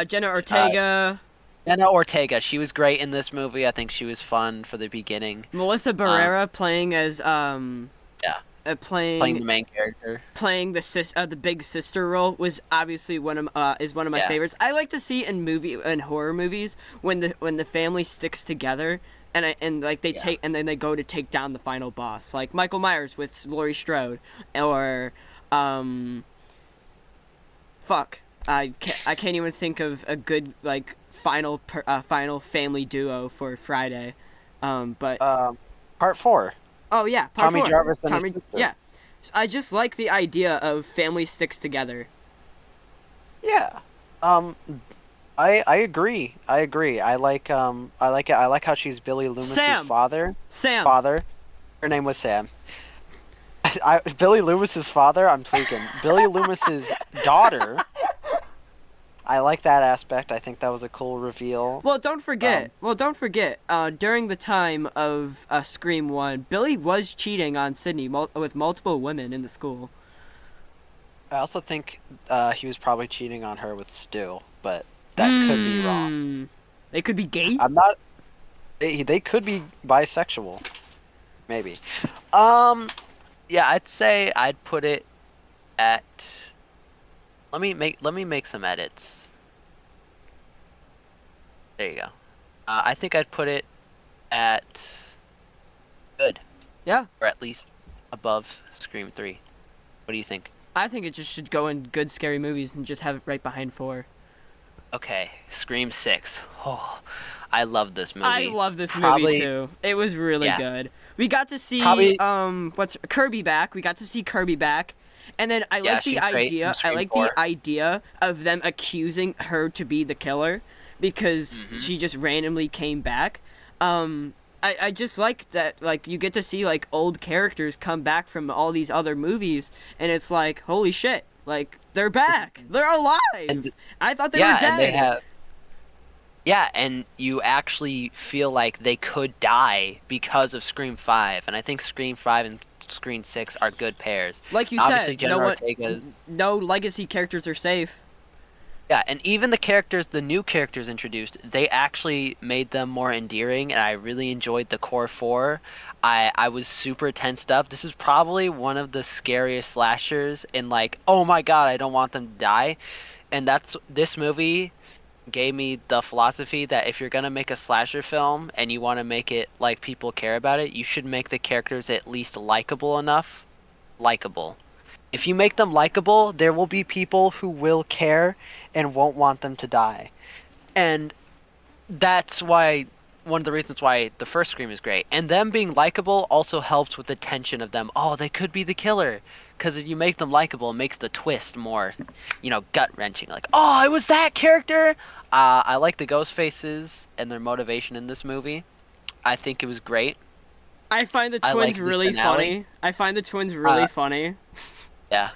Jenna Ortega, Jenna Ortega. She was great in this movie. I think she was fun for the beginning. Melissa Barrera playing as Yeah, playing playing the main character. playing the big sister role was obviously one of my Yeah. favorites. I like to see in horror movies when the family sticks together and like they Yeah. take and then they go to take down the final boss, like Michael Myers with Laurie Strode, or fuck, I can't even think of a good like final family duo for Friday, but Part 4. oh yeah, part Tommy 4. Jarvis and his sister. Yeah. I just like the idea of family sticks together. Yeah. I agree. I agree. I like it. I like how she's Billy Loomis's Sam. father. Sam. Father. Her name was Sam. Billy Loomis's father. I'm tweaking. Billy Loomis's daughter. I like that aspect. I think that was a cool reveal. Well, don't forget. During the time of Scream 1, Billy was cheating on Sydney with multiple women in the school. I also think he was probably cheating on her with Stu, but that could be wrong. They could be gay. I'm not. They could be bisexual, maybe. Yeah, I'd say I'd put it at. Let me make some edits. There you go. I think I'd put it at good, Yeah. or at least above Scream 3. What do you think? I think it just should go in good scary movies and just have it right behind 4. Okay, Scream 6. Oh, I love this movie. I love this Probably- movie too. It was really Yeah. good. We got to see Probably- what's Kirby back. We got to see Kirby back. And then I Yeah, like the she's great idea. from I Scream like 4. the idea of them accusing her to be the killer because Mm-hmm. she just randomly came back. I just like that. Like you get to see like old characters come back from all these other movies, and it's like holy shit! Like they're back. They're alive. And- I thought they were dead. and they have. Yeah, and you actually feel like they could die because of Scream 5, and I think Scream 5 and Scream 6 are good pairs. Like you Obviously, said, Jenna Ortega's. no legacy characters are safe. Yeah, and even the new characters introduced, they actually made them more endearing, and I really enjoyed the core 4. I was super tensed up. This is probably one of the scariest slashers in like, oh my god, I don't want them to die. And this movie gave me the philosophy that if you're going to make a slasher film and you want to make it like people care about it, you should make the characters at least likable enough. Likable. If you make them likable, there will be people who will care and won't want them to die. And that's why one of the reasons why the first Scream is great. And them being likable also helps with the tension of them. Oh, they could be the killer. Because if you make them likable, it makes the twist more, gut-wrenching. Like, oh, it was that character? I like the ghost faces and their motivation in this movie. I think it was great. I find the I like twins the really finale. funny. I find the twins really funny. Yeah,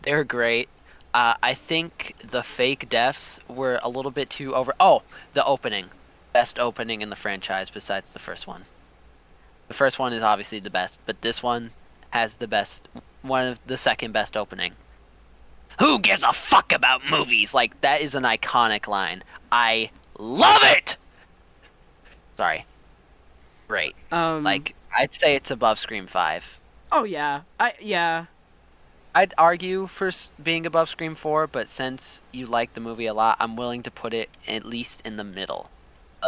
they're great. I think the fake deaths were a little bit too over. Oh, the opening. Best opening in the franchise besides the first one. The first one is obviously the best, but this one has one of the second best opening. Who gives a fuck about movies? Like, that is an iconic line. I love it! Sorry. Great. Like, I'd say it's above Scream 5. Oh yeah. Yeah. I'd argue for being above Scream 4, but since you like the movie a lot, I'm willing to put it at least in the middle.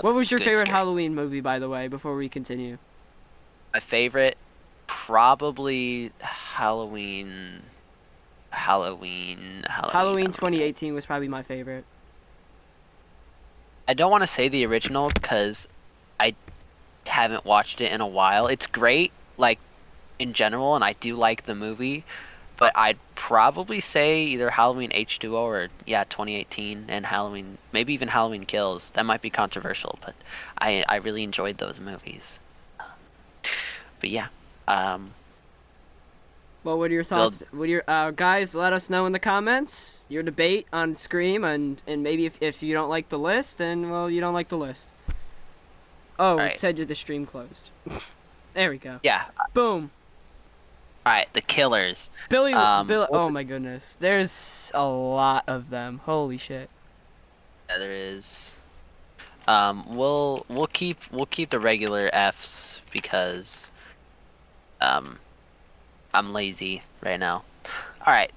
What was your good favorite Scream. Halloween movie, by the way, before we continue? My favorite, probably Halloween. Halloween 2018 was probably my favorite. I don't want to say the original because I haven't watched it in a while. It's great, like, in general, and I do like the movie, but I'd probably say either Halloween H2O or, 2018 and Halloween, maybe even Halloween Kills. That might be controversial, but I really enjoyed those movies. But yeah, Well, what are your thoughts? What are your guys? Let us know in the comments your debate on Scream, and maybe if you don't like the list, then well, you don't like the list. Oh, right. It said the stream closed. There we go. Yeah. Boom. All right, the killers. Billy. Oh my goodness. There's a lot of them. Holy shit. Yeah, there is. We'll keep the regular Fs because I'm lazy right now. All right,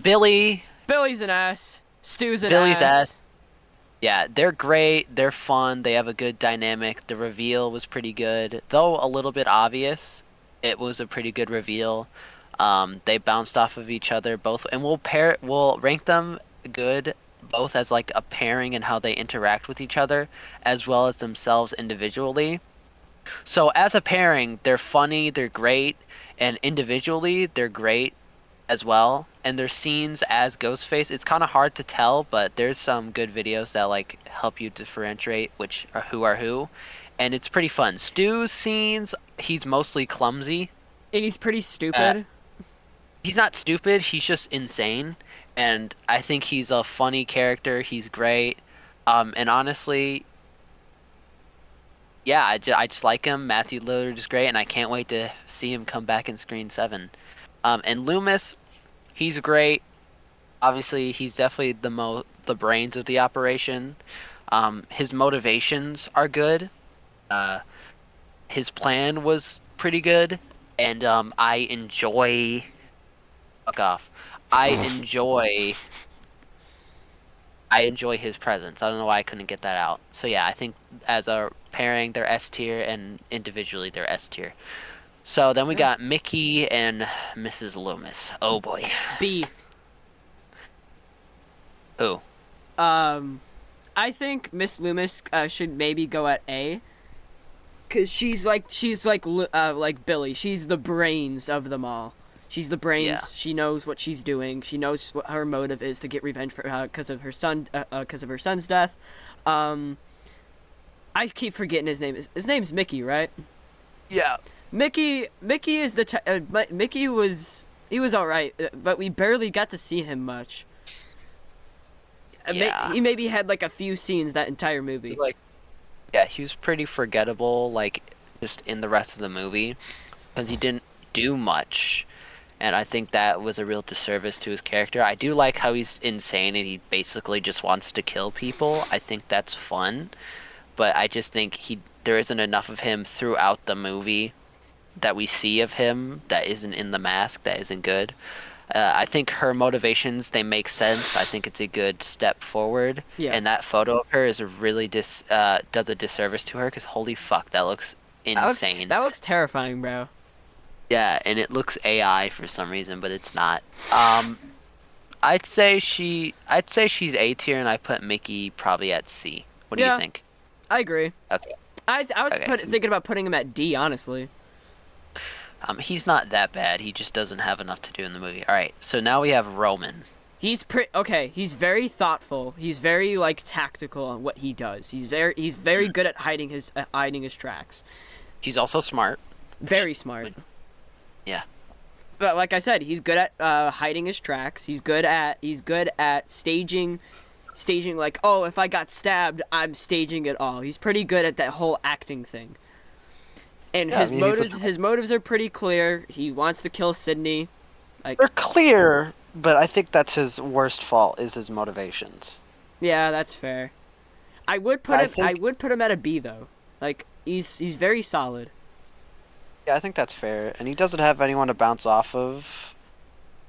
Billy's an ass. Stu's an Billy's ass. ass. Yeah, they're great. They're fun. They have a good dynamic. The reveal was pretty good, though a little bit obvious. It was a pretty good reveal. They bounced off of each other both, and we'll rank them good both as like a pairing and how they interact with each other, as well as themselves individually. So as a pairing, they're funny, they're great, and individually they're great as well. And their scenes as Ghostface, it's kind of hard to tell, but there's some good videos that like help you differentiate which are who, and it's pretty fun. Stu's scenes, he's mostly clumsy. And he's pretty stupid. He's not stupid, he's just insane, and I think he's a funny character. He's great. And honestly, yeah, I just like him. Matthew Lillard is great, and I can't wait to see him come back in Screen 7. And Loomis, he's great. Obviously, he's definitely the brains of the operation. His motivations are good. His plan was pretty good, and I enjoy. Fuck off. I enjoy his presence. I don't know why I couldn't get that out. So yeah, I think as a pairing, they're S tier, and individually, they're S tier. So then we got Mickey and Mrs. Loomis. Oh boy. B. Who? I think Miss Loomis should maybe go at A. Cause she's like Billy. She's the brains of them all. She's the brains. Yeah. She knows what she's doing. She knows what her motive is to get revenge for because of her son's death. I keep forgetting his name. His name's Mickey, right? Yeah. Mickey is Mickey was all right, but we barely got to see him much. Yeah. He maybe had like a few scenes that entire movie. He was pretty forgettable, like just in the rest of the movie, because he didn't do much. And I think that was a real disservice to his character. I do like how he's insane and he basically just wants to kill people. I think that's fun. But I just think there isn't enough of him throughout the movie that we see of him that isn't in the mask, that isn't good. I think her motivations, they make sense. I think it's a good step forward. Yeah. And that photo of her is really does a disservice to her, because holy fuck, that looks insane. That looks terrifying, bro. Yeah, and it looks AI for some reason, but it's not. I'd say she's A tier, and I put Mickey probably at C. What do you think? I agree. Okay. I was Okay. thinking about putting him at D, honestly. He's not that bad. He just doesn't have enough to do in the movie. All right. So now we have Roman. Okay. He's very thoughtful. He's very like tactical on what he does. He's very good at hiding his tracks. He's also smart. Very smart. Yeah. But like I said, he's good at hiding his tracks. He's good at staging like, oh, if I got stabbed, I'm staging it all. He's pretty good at that whole acting thing. And Yeah, his motives are pretty clear. He wants to kill Sydney. Like, They're clear, but I think that's his worst fault is his motivations. yeah, that's fair. I would put him at a B though. Like he's very solid. Yeah, I think that's fair, and he doesn't have anyone to bounce off of.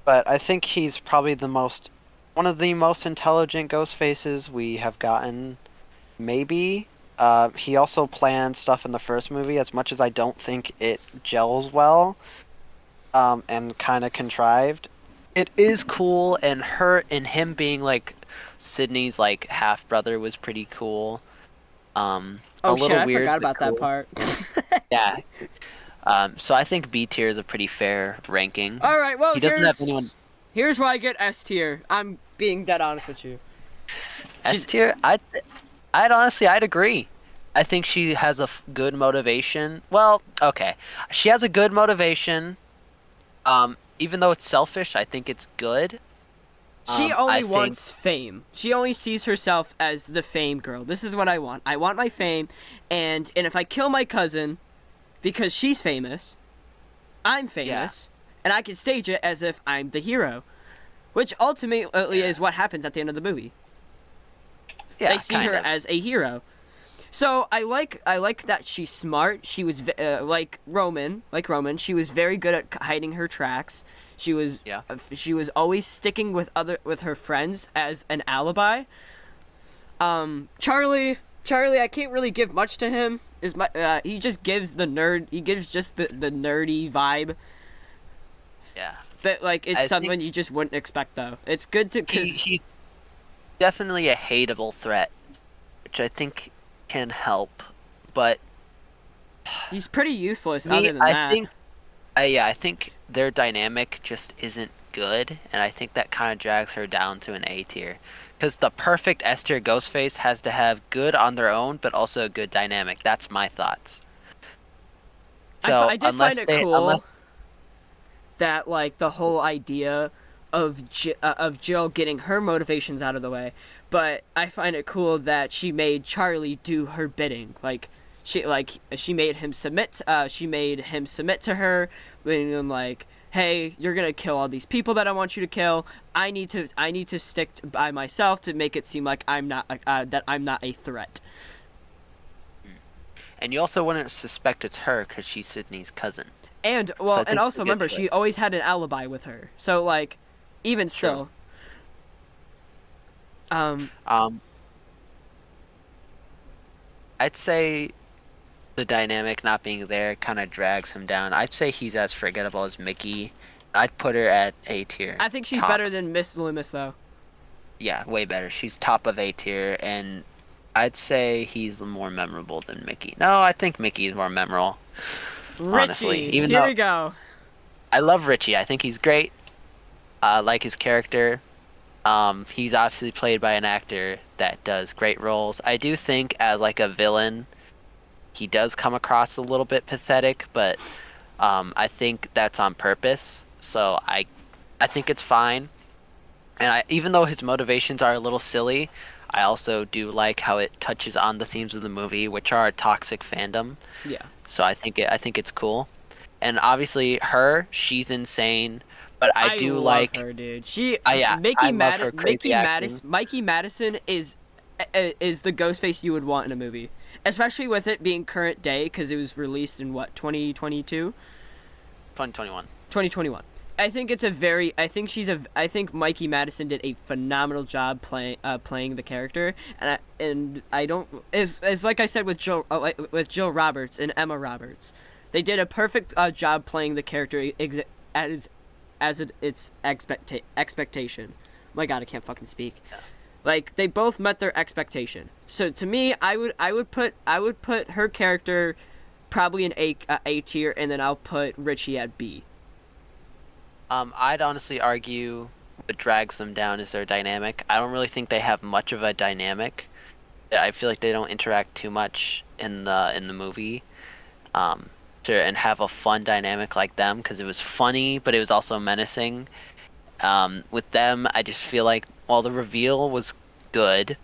But I think he's probably one of the most intelligent ghost faces we have gotten. Maybe. He also planned stuff in the first movie, as much as I don't think it gels well, and kind of contrived. It is cool, and him being like Sydney's like half brother was pretty cool. Oh a little shit, I weird, forgot but about that cool. part. Yeah. So I think B tier is a pretty fair ranking. All right, well, He doesn't have anyone. Here's why I get S tier. I'm being dead honest with you. S tier, I'd agree. I think she has a good motivation. Well, okay, she has a good motivation. Even though it's selfish, I think it's good. She I only think- wants fame. She only sees herself as the fame girl. This is what I want. I want my fame, and if I kill my cousin because she's famous, I'm famous, and I can stage it as if I'm the hero, which ultimately is what happens at the end of the movie. Yeah, They see her as a hero. So I like that she's smart. She was like Roman. She was very good at hiding her tracks. She was always sticking with her friends as an alibi. Charlie, I can't really give much to him. He just gives the nerd. He gives just the nerdy vibe. Yeah. That like it's someone you just wouldn't expect though. It's good to because He's definitely a hateable threat, which I think can help, but he's pretty useless. Other than that, I think their dynamic just isn't good, and I think that kind of drags her down to an A tier. Because the perfect S tier Ghostface has to have good on their own, but also a good dynamic. That's my thoughts. So I did find it cool that like the whole idea of Jill getting her motivations out of the way, but I find it cool that she made Charlie do her bidding. She made him submit. She made him submit to her, being like, "Hey, you're gonna kill all these people that I want you to kill. I need to stick by myself to make it seem like I'm not a threat." And you also wouldn't suspect it's her because she's Sydney's cousin. And So I and think also it's a good remember, she choice. always had an alibi with her. So like, even still, I'd say the dynamic not being there kind of drags him down. I'd say he's as forgettable as Mickey. I'd put her at A tier. I think she's Top. better than Miss Loomis though. Yeah, way better. She's top of A tier, and I'd say he's more memorable than Mickey. No, I think Mickey is more memorable. Honestly, Richie, even here though we go. I love Richie, I think he's great. I like his character. He's obviously played by an actor that does great roles. I do think as like a villain, he does come across a little bit pathetic, but I think that's on purpose. So I think it's fine. And even though his motivations are a little silly, I also do like how it touches on the themes of the movie, which are a toxic fandom. Yeah. So I think it's cool. And obviously she's insane, but I do love like her, dude. Mikey Madison is the Ghostface you would want in a movie, especially with it being current day because it was released in what 2022, 2021. 2021. I think Mikey Madison did a phenomenal job playing the character, and I don't as like I said with Jill Roberts and Emma Roberts, they did a perfect job playing the character its expectation. My God, I can't fucking speak. Like they both met their expectation. So to me, I would put her character probably in A tier, and then I'll put Richie at B. I'd honestly argue what drags them down is their dynamic. I don't really think they have much of a dynamic. I feel like they don't interact too much in the movie, and have a fun dynamic like them, because it was funny, but it was also menacing. With them, I just feel like while the reveal was good,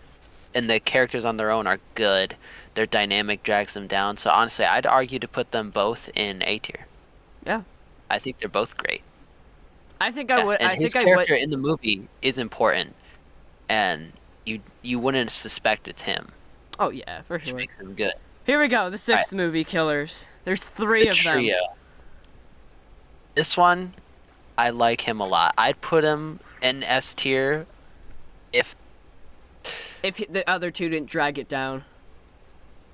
and the characters on their own are good, their dynamic drags them down. So honestly, I'd argue to put them both in A tier. Yeah, I think they're both great. I think I would. And I his think I character would. in the movie is important, and you wouldn't suspect it's him, Oh yeah, for which sure. makes him good. Here we go. The sixth movie, Killers. There's three The of them. trio. This one, I like him a lot. I'd put him in S tier if The other two didn't drag it down.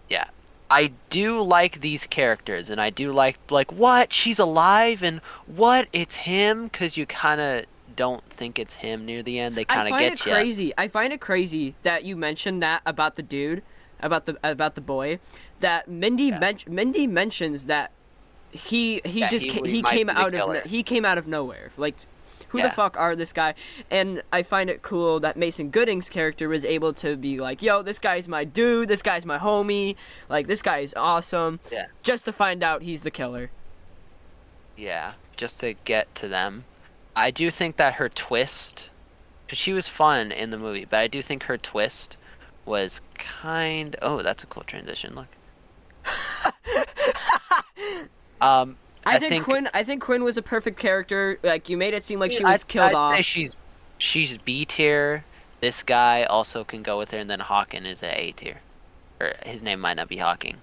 yeah. I do like these characters, and I do like what, she's alive, and what, it's him, because you kind of don't think it's him near the end. They kind of get you. I find it crazy that you mentioned that about the dude, about the boy, that Mindy mentions that he might came be the out killer. of he came out of nowhere. Like, who the Yeah. fuck are this guy? And I find it cool that Mason Gooding's character was able to be like, yo, this guy's my dude, this guy's my homie, like, this guy is awesome. Yeah. Just to find out he's the killer. Yeah, just to get to them. I do think that her twist, because she was fun in the movie, but I do think her twist was oh, that's a cool transition, look. I think Quinn was a perfect character. Like, you made it seem like she was killed off. I'd say she's B tier. This guy also can go with her, and then Hawken is at A tier. Or his name might not be Hawking.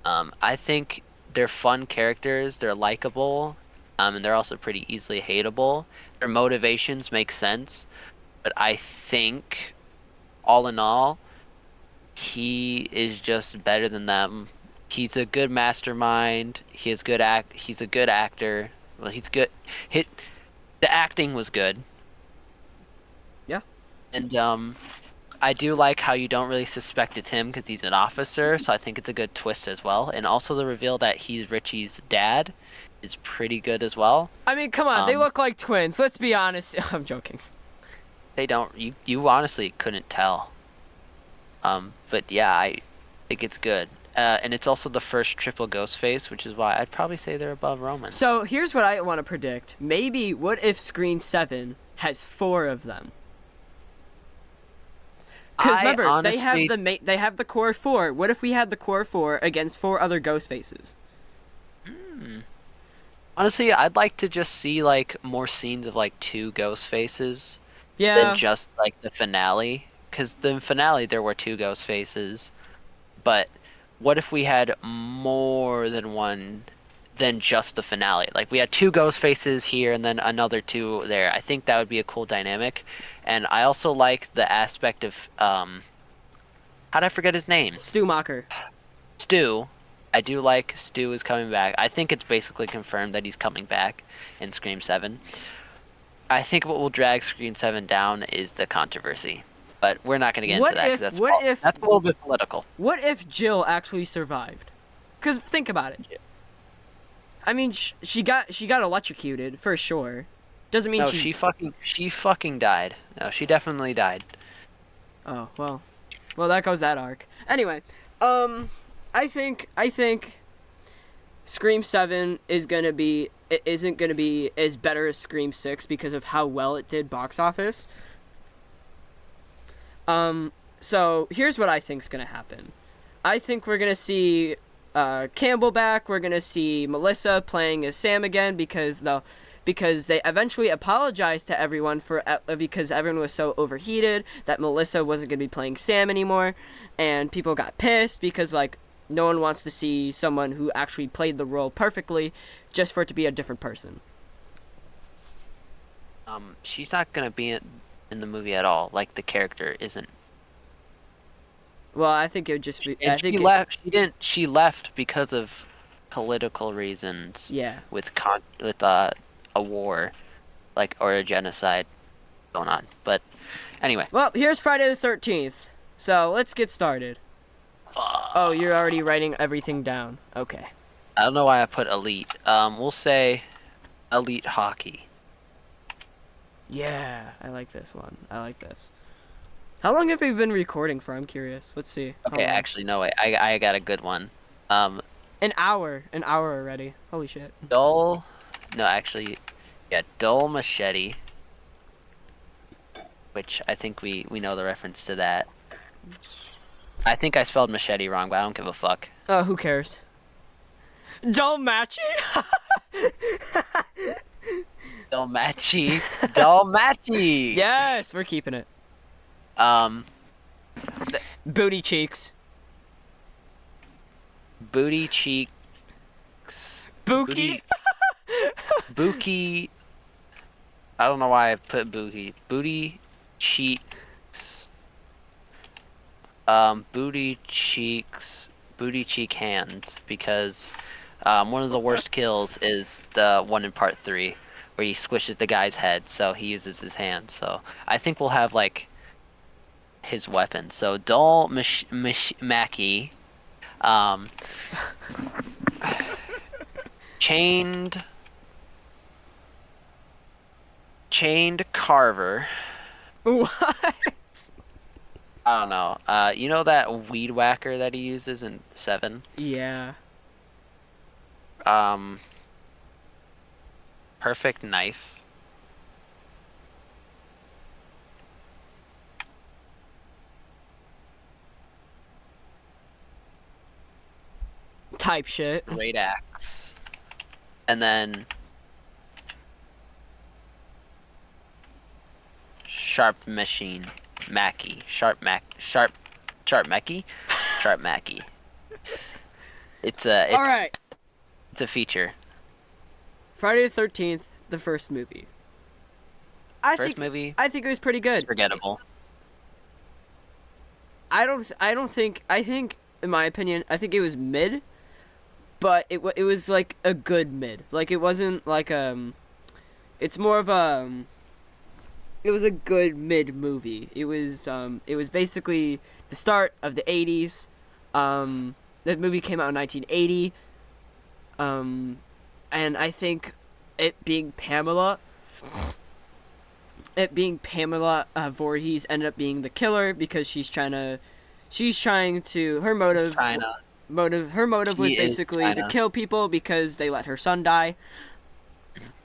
I think they're fun characters. They're likable, and they're also pretty easily hateable. Their motivations make sense, but I think, all in all, he is just better than them. He's a good mastermind. He's a good actor. Well, he's good. The acting was good. Yeah. And I do like how you don't really suspect it's him because he's an officer, so I think it's a good twist as well. And also the reveal that he's Richie's dad is pretty good as well. I mean, come on, they look like twins. Let's be honest. I'm joking. They don't. You honestly couldn't tell. But yeah, I think it's good. And it's also the first triple Ghostface, which is why I'd probably say they're above Roman. So here's what I want to predict. Maybe, what if Screen 7 has 4 of them? Because remember, honestly, they have the core 4. What if we had the core 4 against 4 other Ghostfaces? honestly, I'd like to just see like more scenes of like 2 Ghostfaces Yeah. than just like the finale. Because the finale there were 2 Ghostfaces, but what if we had more than one than just the finale? Like we had 2 Ghostfaces here and then another 2 there. I think that would be a cool dynamic. And I also like the aspect of how'd I forget his name? Stumacher. Stu. I do like Stu is coming back. I think it's basically confirmed that he's coming back in Scream 7. I think what will drag Scream 7 down is the controversy. But we're not going to get into that because that's a little bit political. What if Jill actually survived? Because think about it. I mean, she got electrocuted for sure. Doesn't mean No, she fucking died. No, she definitely died. Oh well, that goes that arc. Anyway, I think Scream 7 isn't gonna be as better as Scream 6 because of how well it did box office. So here's what I think's gonna happen. I think we're gonna see Campbell back. We're gonna see Melissa playing as Sam again because they eventually apologized to everyone because everyone was so overheated that Melissa wasn't gonna be playing Sam anymore, and people got pissed because like no one wants to see someone who actually played the role perfectly just for it to be a different person. She's not gonna be in the movie at all. Like the character isn't. Well, I think it would just be. She left because of political reasons. Yeah. With a war, like, or a genocide going on. But Anyway. Well, here's Friday the 13th. So let's get started. Oh, you're already writing everything down. Okay. I don't know why I put elite. We'll say elite hockey. Yeah, I like this one. I like this. How long have we been recording for? I'm curious. Let's see. How Okay, long? actually, no, wait. I got a good one. An hour. An hour already. Holy shit. Dull. No, actually, yeah, dull machete. Which I think we know the reference to that. I think I spelled machete wrong, but I don't give a fuck. Oh, who cares? Dolmachi? Dalmachi. Dalmachi. Yes, we're keeping it. Booty cheeks. Booty cheeks. Bookie? Bookie. I don't know why I put booty. Booty cheeks. Booty cheeks. Booty cheek hands. Because one of the worst kills is the one in part 3 where he squishes the guy's head, so he uses his hands. So I think we'll have like his weapon. So Dull Mackie. Chained Carver. What? I don't know. You know that weed whacker that he uses in 7? Yeah. Perfect knife. Type shit. Great axe. And then sharp machine. Mackie. Sharp Mackie. Sharp Mackie. It's All right. It's a feature. Friday the 13th, the first movie. I think Movie. it was pretty good. It's forgettable. I think in my opinion, I think it was mid, but it was like a good mid. Like it wasn't like it's more of it was a good mid movie. It was basically the start of the 80s. That movie came out in 1980. And I think it being Pamela Voorhees ended up being the killer because she's trying to her motive was She is basically to China. kill people because they let her son die.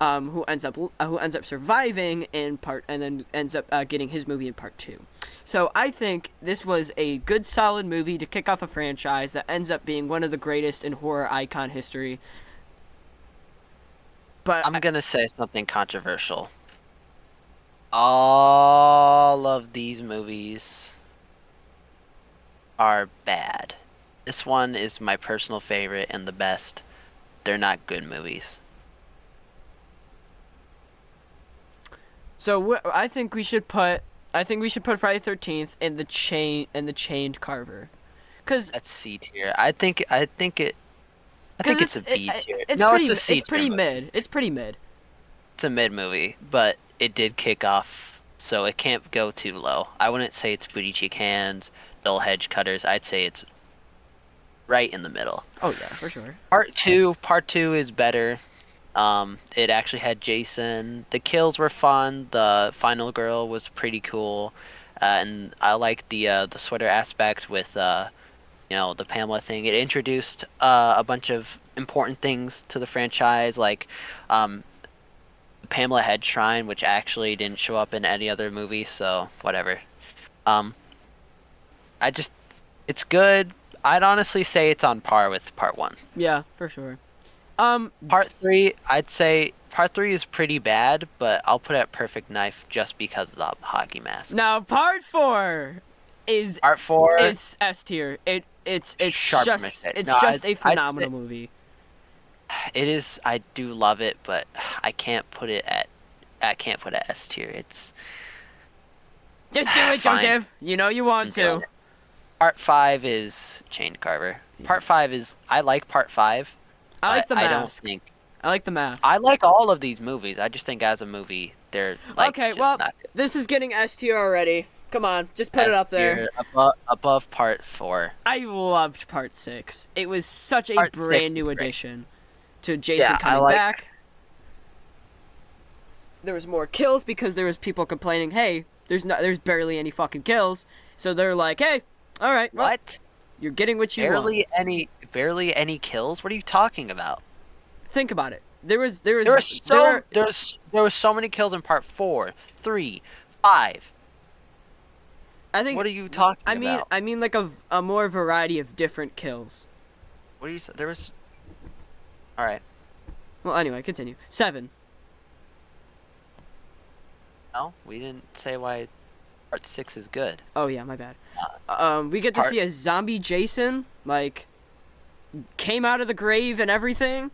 Who ends up surviving in part and then ends up getting his movie in part 2. So I think this was a good solid movie to kick off a franchise that ends up being one of the greatest in horror icon history. But I'm gonna say something controversial. All of these movies are bad. This one is my personal favorite and the best. They're not good movies. So I think we should put Friday the 13th in the chained Carver, because That's C tier. I think it's a B tier. It's It's a C it's pretty tier. mid. It's pretty mid. It's a mid movie, but it did kick off, so it can't go too low. I wouldn't say it's booty cheek hands, dull hedge cutters. I'd say it's right in the middle. Oh yeah, for sure. Part two is better. It actually had Jason. The kills were fun. The final girl was pretty cool, and I liked the sweater aspect with the Pamela thing. It introduced a bunch of important things to the franchise, like Pamela Head Shrine, which actually didn't show up in any other movie, so whatever. It's good. I'd honestly say it's on par with part 1. Yeah, for sure. Part 3, I'd say part 3 is pretty bad, but I'll put it at Perfect Knife just because of the hockey mask. Now part 4 is Part 4 is S tier. It's Sharp just mistake. it's No, just a I'd phenomenal say- movie. It is. I do love it, but I can't put it at S tier. It's Just do it, Fine. Joseph. You know you want to. Part 5 is Chained Carver. Part 5 is. I like Part 5. I like the but I don't mask. think. I like the mask. I like all of these movies. I just think as a movie, They're like Okay, just well, not good. this is getting S tier already. Come on, just put it up there. Above part 4. I loved part 6. It was such a Part 6 brand new was great. addition to Jason Yeah, I coming like- back. There was more kills because there was people complaining, hey, there's barely any fucking kills. So they're like, hey, all right, well, What? you're getting what you want. Barely any kills? What are you talking about? Think about it. There was There were so many kills in part 4, 3, 5. I think What are you talking about? I mean like a more variety of different kills. What are you? There was. All right. Well, anyway, continue. 7. No, we didn't say why part 6 is good. Oh yeah, my bad. We get to Part- see a zombie Jason, like, came out of the grave and everything,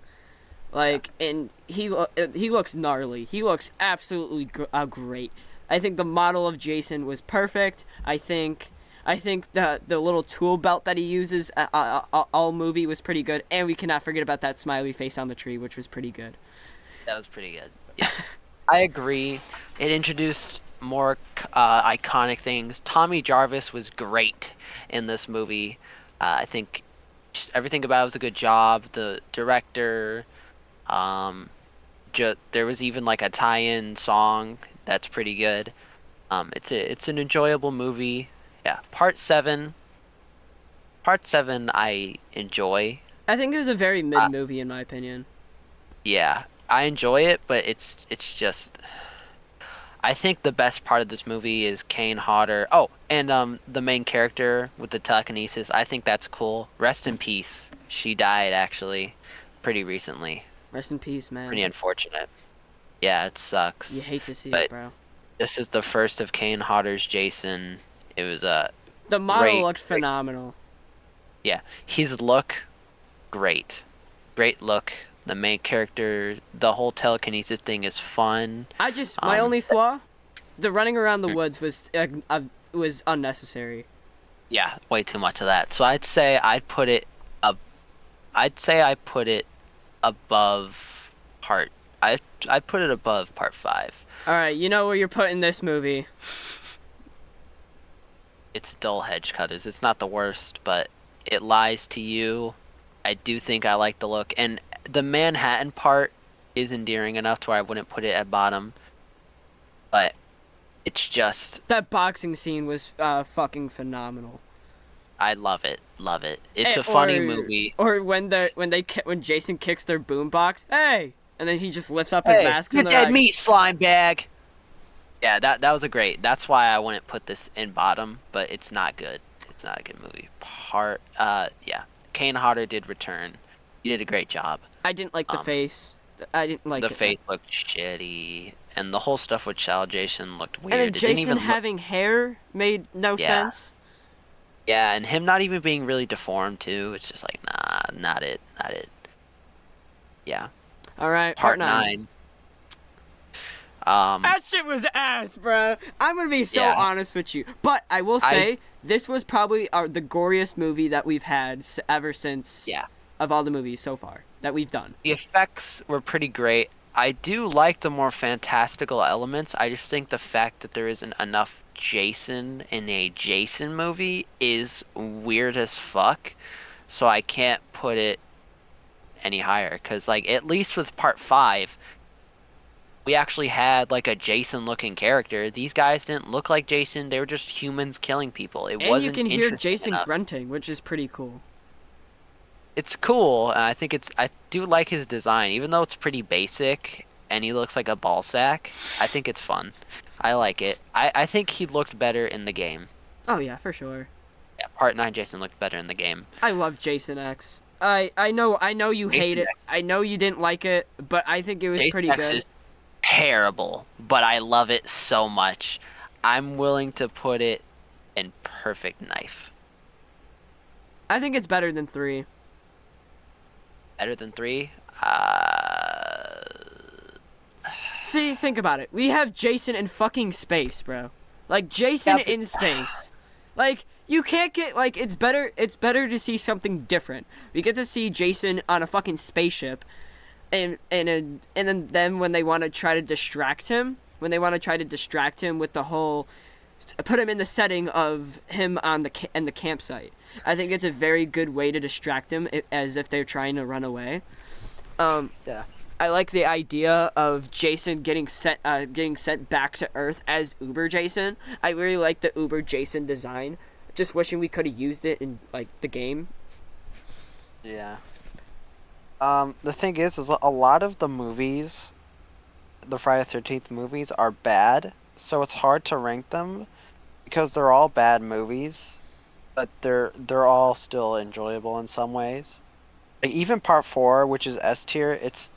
like, and he looks gnarly. He looks absolutely great. I think the model of Jason was perfect. I think the little tool belt that he uses all movie was pretty good, and we cannot forget about that smiley face on the tree, which was pretty good. That was pretty good. Yeah, I agree. It introduced more iconic things. Tommy Jarvis was great in this movie. I think just everything about it was a good job. The director, there was even like a tie-in song that's pretty good. It's an enjoyable movie. Yeah, part 7 I enjoy. I think it was a very mid movie in my opinion. Yeah, I enjoy it, but it's just. I think the best part of this movie is Kane Hodder. Oh, and the main character with the telekinesis. I think that's cool. Rest in peace. She died actually, pretty recently. Rest in peace, man. Pretty unfortunate. Yeah, it sucks. You hate to see But it, bro. This is the first of Kane Hodder's Jason. It was The model great, looked phenomenal. yeah, his look, great look. The main character, the whole telekinesis thing is fun. My only flaw, the running around the woods was unnecessary. Yeah, way too much of that. So I'd say I put it above part. I put it above part 5. All right, you know where you're putting this movie. It's dull hedge cutters. It's not the worst, but it lies to you. I do think I like the look, and the Manhattan part is endearing enough to where I wouldn't put it at bottom. But it's just, That boxing scene was fucking phenomenal. I love it. It's a funny movie. Or when Jason kicks their boombox, hey, and then he just lifts up his mask. You and they're dead like, meat, slime bag. Yeah, that was a great. That's why I wouldn't put this in bottom, but it's not good. It's not a good movie. Yeah. Kane Hodder did return. He did a great job. I didn't like the face. I didn't like The it. face looked shitty, and the whole stuff with Child Jason looked weird. And then It didn't Jason even look- having hair made no Yeah. sense. Yeah, and him not even being really deformed too. It's just like, nah, not it. Yeah. All right, Part nine. 9. That shit was ass, bro. I'm gonna be so Yeah. honest with you, but I will say this was probably the goriest movie that we've had ever since. Yeah. Of all the movies so far that we've done. The effects were pretty great. I do like the more fantastical elements. I just think the fact that there isn't enough Jason in a Jason movie is weird as fuck. So I can't put it any higher. Because, like, at least with part 5, we actually had, like, a Jason-looking character. These guys didn't look like Jason. They were just humans killing people. It And wasn't you can hear interesting Jason enough. grunting, which is pretty cool. It's cool, and I think I do like his design, even though it's pretty basic and he looks like a ball sack. I think it's fun. I like it. I think he looked better in the game. Oh yeah, for sure. Yeah, part 9 Jason looked better in the game. I love Jason X. I know you hate Jason it. X. I know you didn't like it, but I think it was Jason pretty X good. is terrible, but I love it so much. I'm willing to put it in Perfect Knife. I think it's better than 3. Better than 3? See, think about it. We have Jason in fucking space, bro. Like Jason Yeah, but- in space. Like you can't get like it's better to see something different. We get to see Jason on a fucking spaceship and then when they want to try to distract him when they want to try to distract him with the whole, put him in the setting of him on the campsite. I think it's a very good way to distract him, as if they're trying to run away. Yeah. I like the idea of Jason getting sent back to Earth as Uber Jason. I really like the Uber Jason design. Just wishing we could have used it in like the game. Yeah. The thing is a lot of the movies, the Friday the 13th movies, are bad, so it's hard to rank them because they're all bad movies, but they're all still enjoyable in some ways. Like even Part 4, which is S tier, it's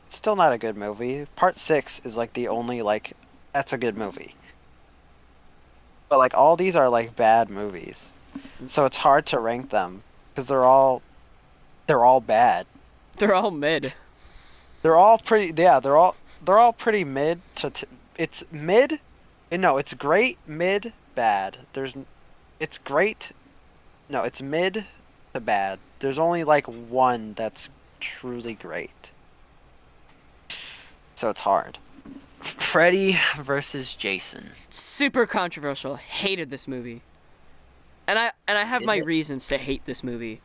still not a good movie. Part 6 is like the only like that's a good movie. But like all these are like bad movies. So it's hard to rank them because they're all bad. They're all mid. They're all pretty. Yeah, they're all pretty mid to. It's mid. No, it's great, mid, bad. It's great. No, it's mid to bad. There's only like one that's truly great. So it's hard. Freddy versus Jason. Super controversial. Hated this movie. And I have my reasons to hate this movie.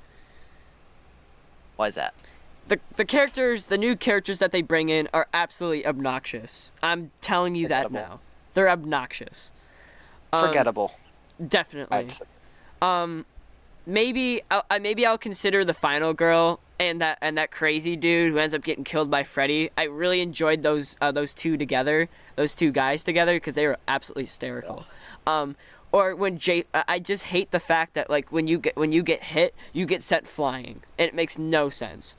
Why is that? The new characters that they bring in are absolutely obnoxious. I'm telling you that now. They're obnoxious. Forgettable. Definitely. Maybe I'll consider the final girl and that crazy dude who ends up getting killed by Freddy. I really enjoyed those two guys together because they were absolutely hysterical. Or when I just hate the fact that like when you get hit, you get sent flying, and it makes no sense.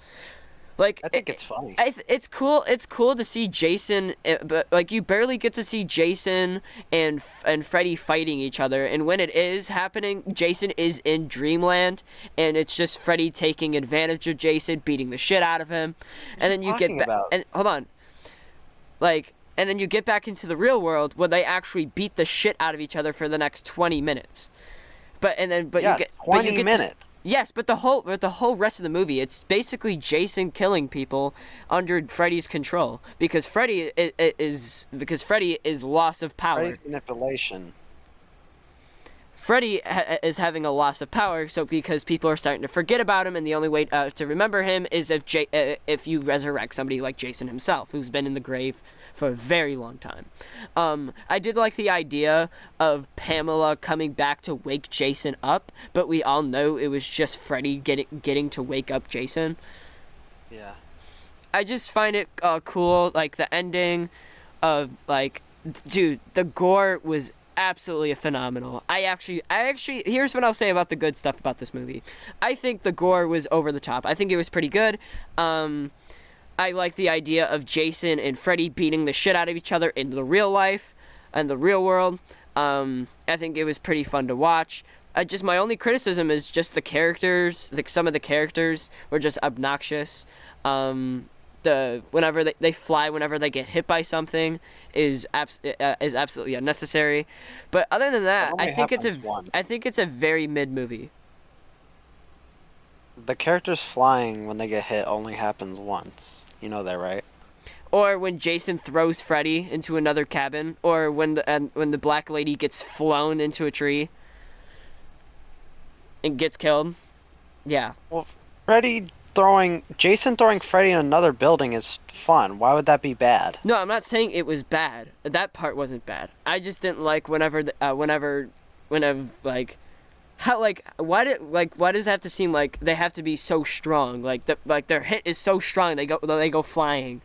Like I think it's funny. It's cool. It's cool to see Jason, but like you barely get to see Jason and Freddy fighting each other. And when it is happening, Jason is in Dreamland, and it's just Freddy taking advantage of Jason, beating the shit out of him, and then you get back. And hold on, like, and then you get back into the real world where they actually beat the shit out of each other for the next 20 minutes. But you get 20 minutes. Yes, but the whole rest of the movie, it's basically Jason killing people under Freddy's control because Freddy is loss of power. Freddy's manipulation. Freddy is having a loss of power, so because people are starting to forget about him, and the only way to remember him is if you resurrect somebody like Jason himself, who's been in the grave for a very long time. I did like the idea of Pamela coming back to wake Jason up, but we all know it was just Freddy getting to wake up Jason. Yeah. I just find it cool, like the ending of like, dude, the gore was absolutely phenomenal. I actually here's what I'll say about the good stuff about this movie. I think the gore was over the top. I think it was pretty good. I like the idea of Jason and Freddy beating the shit out of each other in the real life and the real world. I think it was pretty fun to watch. Just my only criticism is just the characters. Like some of the characters were just obnoxious. Whenever they fly, whenever they get hit by something, is absolutely unnecessary. But other than that, I think it's a very mid movie. The characters flying when they get hit only happens once. You know that, right? Or when Jason throws Freddy into another cabin, or when the black lady gets flown into a tree and gets killed. Yeah. Well, Jason throwing Freddy in another building is fun. Why would that be bad? No, I'm not saying it was bad. That part wasn't bad. I just didn't like whenever like how like why does it have to seem like they have to be so strong? Like their hit is so strong they go flying.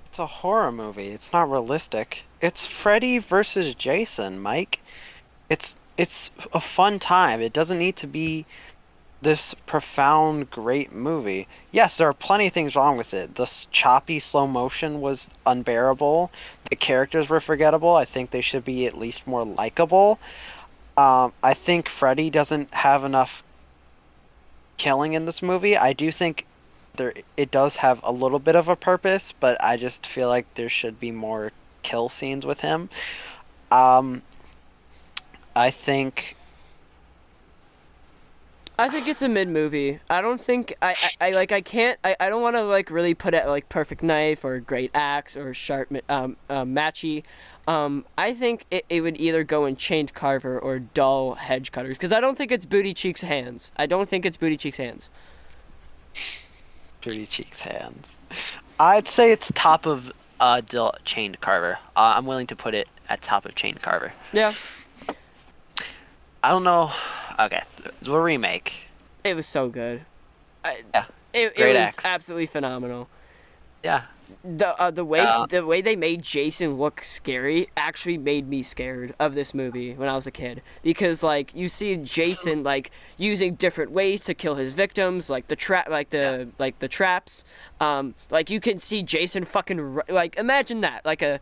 It's a horror movie. It's not realistic. It's Freddy versus Jason, Mike. It's a fun time. It doesn't need to be this profound, great movie. Yes, there are plenty of things wrong with it. The choppy slow motion was unbearable. The characters were forgettable. I think they should be at least more likable. I think Freddy doesn't have enough killing in this movie. I do think it does have a little bit of a purpose, but I just feel like there should be more kill scenes with him. I think I think it's a mid movie. I don't think I don't want to like really put it like perfect knife or great axe or sharp matchy. I think it would either go in Chained Carver or Dull Hedge Cutters because I don't think it's Booty Cheeks Hands. I don't think it's Booty Cheeks Hands. Dirty Cheeks hands. I'd say it's top of Chained Carver. I'm willing to put it at top of Chained Carver. Yeah, I don't know. Okay, the remake. it was so good. Yeah, It great was axe. absolutely phenomenal. Yeah, The way Yeah. the way they made Jason look scary actually made me scared of this movie when I was a kid because like you see Jason like using different ways to kill his victims like the traps like you can see Jason fucking like imagine that like a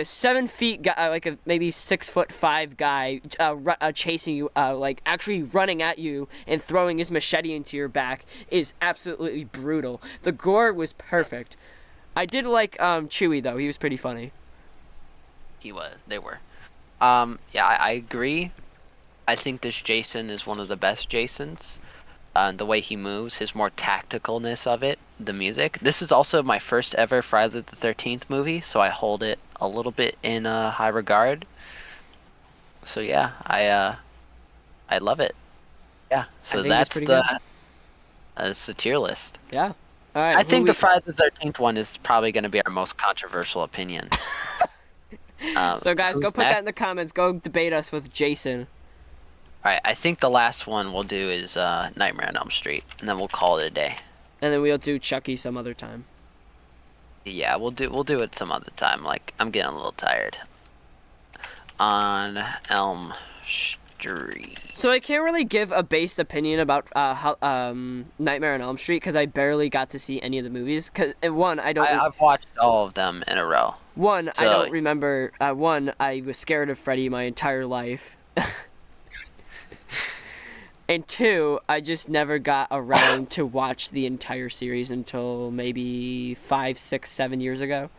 7 feet guy like a maybe 6'5" guy chasing you like actually running at you and throwing his machete into your back is absolutely brutal. The gore was perfect. I did like Chewie though. He was pretty funny. He was. They were. Yeah, I agree. I think this Jason is one of the best Jasons. The way he moves, his more tacticalness of it, the music. This is also my first ever Friday the 13th movie, so I hold it a little bit in high regard. So yeah, I love it. Yeah, so I think it's that's pretty that's the tier list. Yeah. All right. I think the Friday the 13th one is probably going to be our most controversial opinion. So guys, go who's put that next? in the comments. Go debate us with Jason. Alright, I think the last one we'll do is Nightmare on Elm Street, and then we'll call it a day. And then we'll do Chucky some other time. Yeah, we'll do it some other time. Like, I'm getting a little tired. On Elm Street. So I can't really give a based opinion about Nightmare on Elm Street because I barely got to see any of the movies. Cause I've watched all of them in a row. I So- don't remember. I was scared of Freddy my entire life. And 2, I just never got around to watch the entire series until maybe 5, 6, 7 years ago.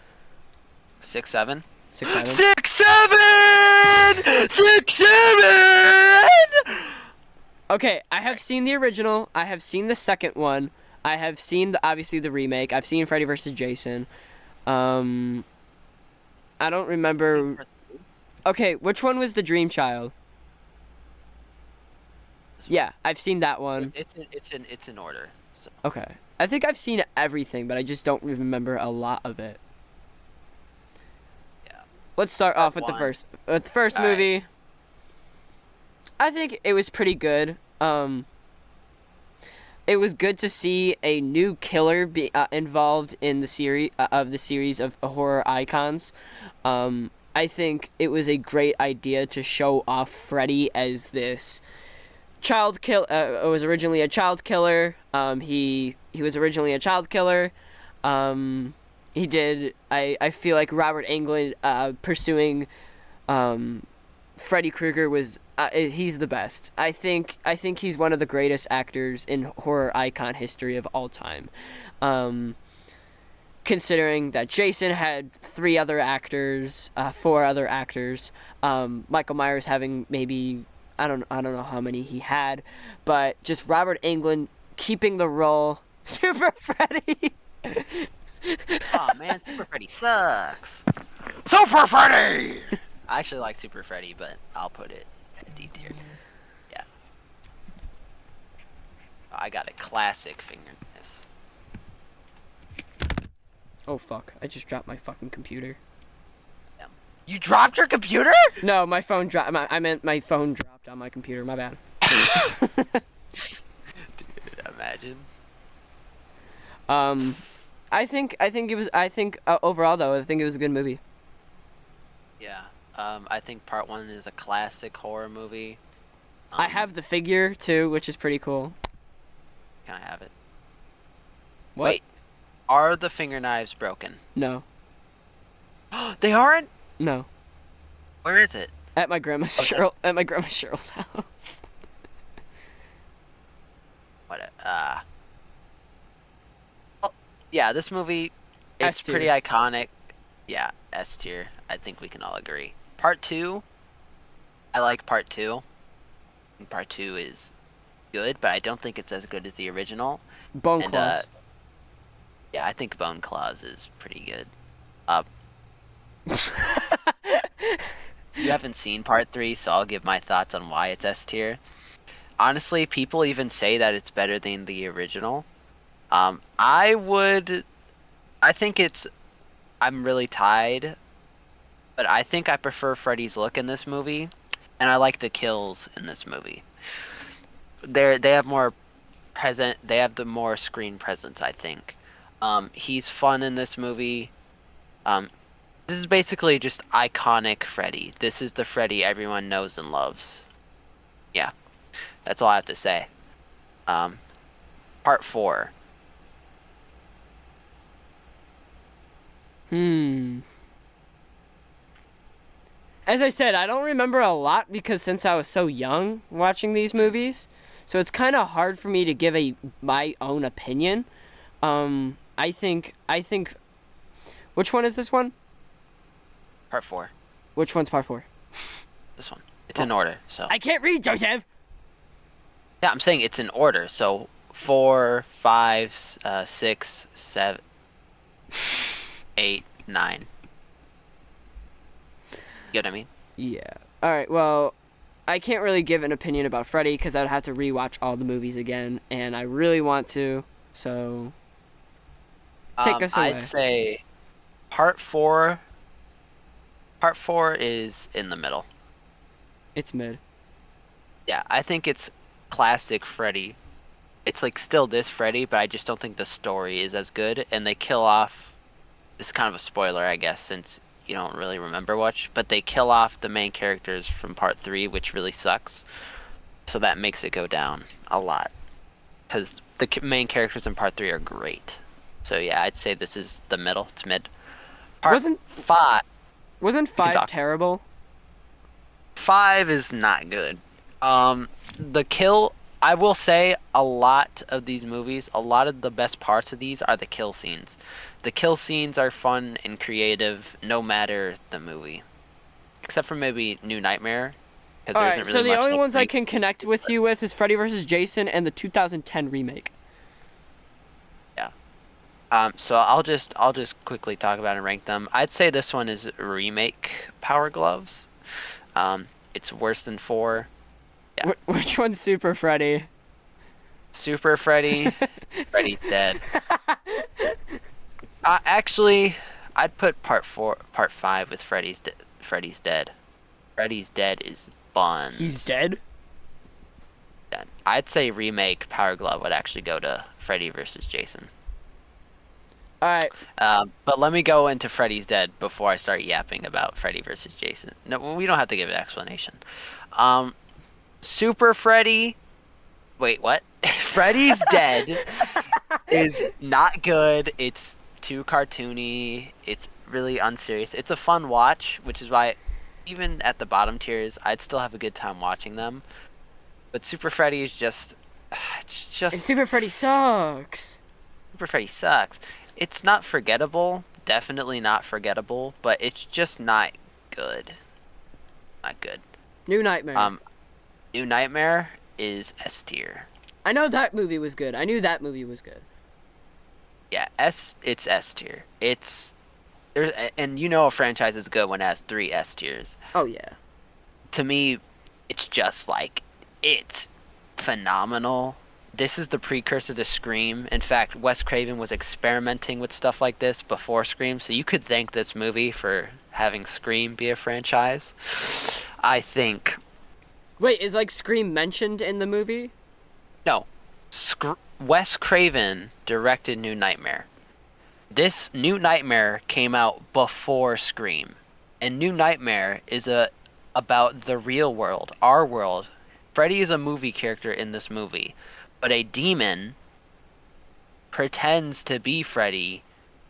6, 7? 6, 7. 6, 7, 6, 7. Okay, I have seen the original. I have seen the second one. I have seen obviously the remake. I've seen Freddy vs. Jason. I don't remember. Okay, which one was the Dream Child? Yeah, I've seen that one. It's in order. So Okay, I think I've seen everything, but I just don't remember a lot of it. yeah. Let's start off with one. the first All right. movie. I think it was pretty good. It was good to see a new killer be involved in the series of horror icons. I think it was a great idea to show off Freddy as this child kill. Was originally a child killer. He was originally a child killer. He did. I feel like Robert Englund pursuing Freddy Krueger was he's the best. I think he's one of the greatest actors in horror icon history of all time. Considering that Jason had 4 other actors, Michael Myers having maybe I don't know how many he had, but just Robert Englund keeping the role. Super Freddy. Oh man, Super Freddy sucks. Super Freddy. I actually like Super Freddy, but I'll put it at D tier. Yeah. I got a classic fingernails. Oh fuck! I just dropped my fucking computer. You dropped your computer? No, my phone dropped. I meant my phone dropped on my computer. My bad. Dude, imagine. I think it was. Overall though, I think it was a good movie. Yeah. I think part 1 is a classic horror movie. I have the figure too, which is pretty cool. Can I have it? What? Wait. Are the finger knives broken? No, They aren't? no. Where is it? At my grandma Cheryl. At my grandma Cheryl's house. What? Oh, yeah, this movie, it's S tier. pretty iconic. Yeah, S tier. I think we can all agree. Part 2, I like part 2. And part 2 is good, but I don't think it's as good as the original. Bone And Claws. yeah, I think Bone Claws is pretty good. Uh, you haven't seen part 3, so I'll give my thoughts on why it's S tier. Honestly, people even say that it's better than the original. I would. I think it's. I'm really tied, but I think I prefer Freddy's look in this movie, and I like the kills in this movie. They have more present. They have the more screen presence, I think. He's fun in this movie. Um, this is basically just iconic Freddy. This is the Freddy everyone knows and loves. Yeah, that's all I have to say. Um, part 4. As I said, I don't remember a lot because since I was so young watching these movies, so it's kind of hard for me to give my own opinion. I think. Which one is this one? Part 4. Which one's part 4? This one. It's in order, so. I can't read, Joseph. Yeah, I'm saying it's in order. So 4, 5, 6, 7, 8, 9. You get what I mean? Yeah. All right. Well, I can't really give an opinion about Freddy because I'd have to rewatch all the movies again, and I really want to. So, take us away. I'd say part 4. Part 4 is in the middle. It's mid. Yeah, I think it's classic Freddy. It's like still this Freddy, but I just don't think the story is as good. And they kill off. This is kind of a spoiler, I guess, since you don't really remember much. But they kill off the main characters from part 3, which really sucks. So that makes it go down a lot. Because the main characters in part 3 are great. So yeah, I'd say this is the middle. It's mid. Part Wasn't 5. Wasn't can 5 talk. terrible? 5 is not good. The kill. I will say a lot of these movies, a lot of the best parts of these are the kill scenes. The kill scenes are fun and creative, no matter the movie, except for maybe New Nightmare, because All there right. isn't So really the much. only ones I like- can connect with you with is Freddy vs. Jason and the 2010 remake. So I'll just quickly talk about and rank them. I'd say this one is remake Power Gloves. It's worse than 4. Yeah. Which one's Super Freddy? Super Freddy. Freddy's dead. Actually, I'd put part 5 with Freddy's dead. Freddy's dead is buns. He's dead? Dead. I'd say remake Power Glove would actually go to Freddy versus Jason. All right. But let me go into Freddy's dead before I start yapping about Freddy versus Jason. No, we don't have to give an explanation. Super Freddy. Wait, what? Freddy's dead is not good. It's too cartoony. It's really unserious. It's a fun watch, which is why even at the bottom tiers, I'd still have a good time watching them. But Super Freddy is just And Super Freddy sucks. Super Freddy sucks. It's not forgettable, definitely not forgettable, but it's just not good. Not good. New Nightmare. New Nightmare is S tier. I know that movie was good. I knew that movie was good. Yeah, it's S tier. And you know a franchise is good when it has 3 S tiers. Oh yeah. To me, it's just like it's phenomenal. This is the precursor to Scream. In fact, Wes Craven was experimenting with stuff like this before Scream, so you could thank this movie for having Scream be a franchise. I think. Wait, is like Scream mentioned in the movie? No. Wes Craven directed New Nightmare. This New Nightmare came out before Scream. And New Nightmare is about the real world, our world. Freddy is a movie character in this movie. But a demon pretends to be Freddy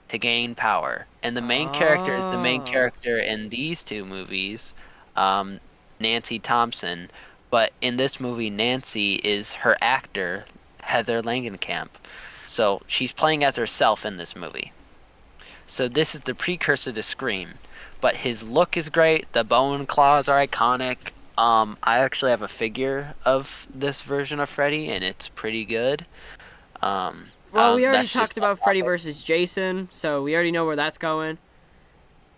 to gain power. And the main character is the main character in these 2 movies, Nancy Thompson. But in this movie, Nancy is her actor, Heather Langenkamp. So she's playing as herself in this movie. So this is the precursor to Scream. But his look is great. The bone claws are iconic. I actually have a figure of this version of Freddy, and it's pretty good. Well, we already That's just talked about one Freddy topic. versus Jason, so we already know where that's going.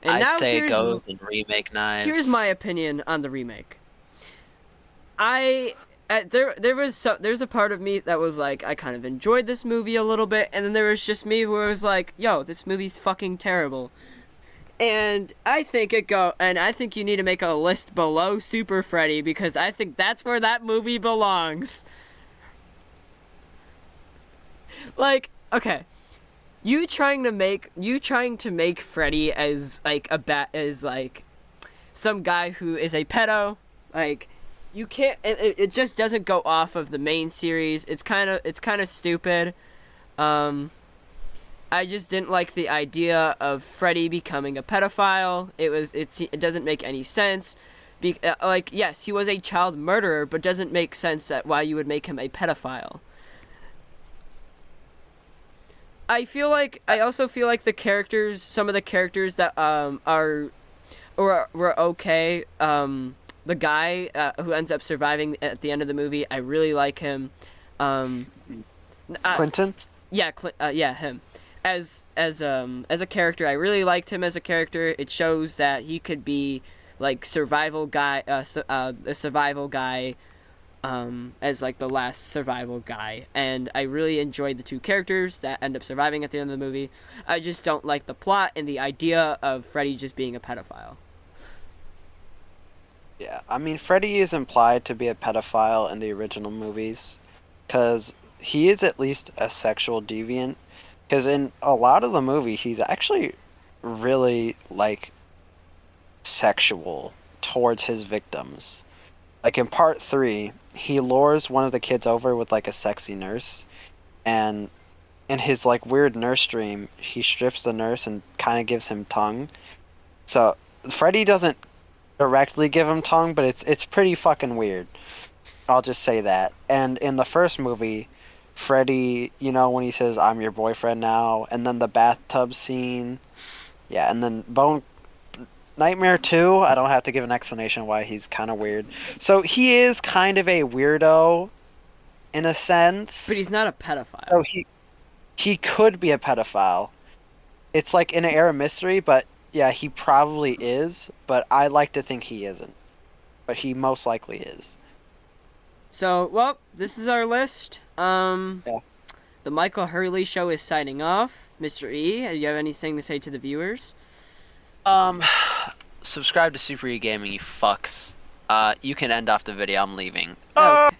And I'd now say it goes in remake knives. here's my opinion on the remake. There's a part of me that was like, I kind of enjoyed this movie a little bit, and then there was just me who was like, yo, this movie's fucking terrible. And I think you need to make a list below Super Freddy, because I think that's where that movie belongs. Like, okay, you trying to make Freddy as like as like some guy who is a pedo, like, you can't. It just doesn't go off of the main series. It's kind of stupid. I just didn't like the idea of Freddy becoming a pedophile. It doesn't make any sense. Like, yes, he was a child murderer, but doesn't make sense that why you would make him a pedophile. I also feel like some of the characters that were okay. The guy who ends up surviving at the end of the movie, I really like him. Clinton. Yeah, him. As a character, I really liked him as a character. It shows that he could be like survival guy, a survival guy, as like the last survival guy. And I really enjoyed the two characters that end up surviving at the end of the movie. I just don't like the plot and the idea of Freddy just being a pedophile. Yeah, I mean, Freddy is implied to be a pedophile in the original movies, because he is at least a sexual deviant. Because in a lot of the movie, he's actually really, like, sexual towards his victims. Like, in part 3, he lures one of the kids over with, like, a sexy nurse, and in his, like, weird nurse dream, he strips the nurse and kind of gives him tongue. So, Freddy doesn't directly give him tongue, but it's pretty fucking weird. I'll just say that. And in the first movie, Freddy, you know, when he says, "I'm your boyfriend now," and then the bathtub scene, yeah, and then Nightmare 2, I don't have to give an explanation why he's kind of weird. So he is kind of a weirdo, in a sense. But he's not a pedophile. So he could be a pedophile. It's like in an era mystery, but yeah, he probably is, but I like to think he isn't. But he most likely is. So, well, this is our list. Yeah. The Michael Hurley Show is signing off. Mr. E, do you have anything to say to the viewers? Subscribe to Super E Gaming, you fucks. You can end off the video. I'm leaving. Okay.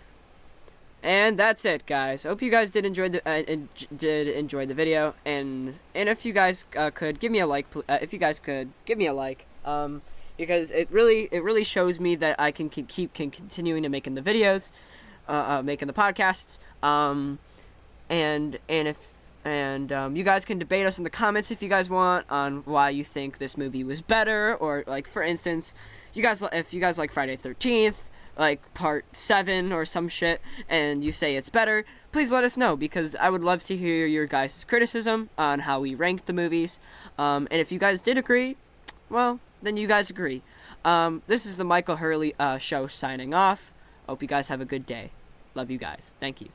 And that's it, guys. Hope you guys did enjoy the video, and if you guys could give me a like, because it really shows me that I can keep continuing to making the videos, making the podcasts, and you guys can debate us in the comments if you guys want on why you think this movie was better, or like, for instance, if you guys like Friday 13th, like part 7 or some shit, and you say it's better, please let us know, because I would love to hear your guys' criticism on how we ranked the movies. And if you guys did agree, well, then you guys agree. This is the Michael Hurley Show signing off. Hope you guys have a good day. Love you guys. Thank you.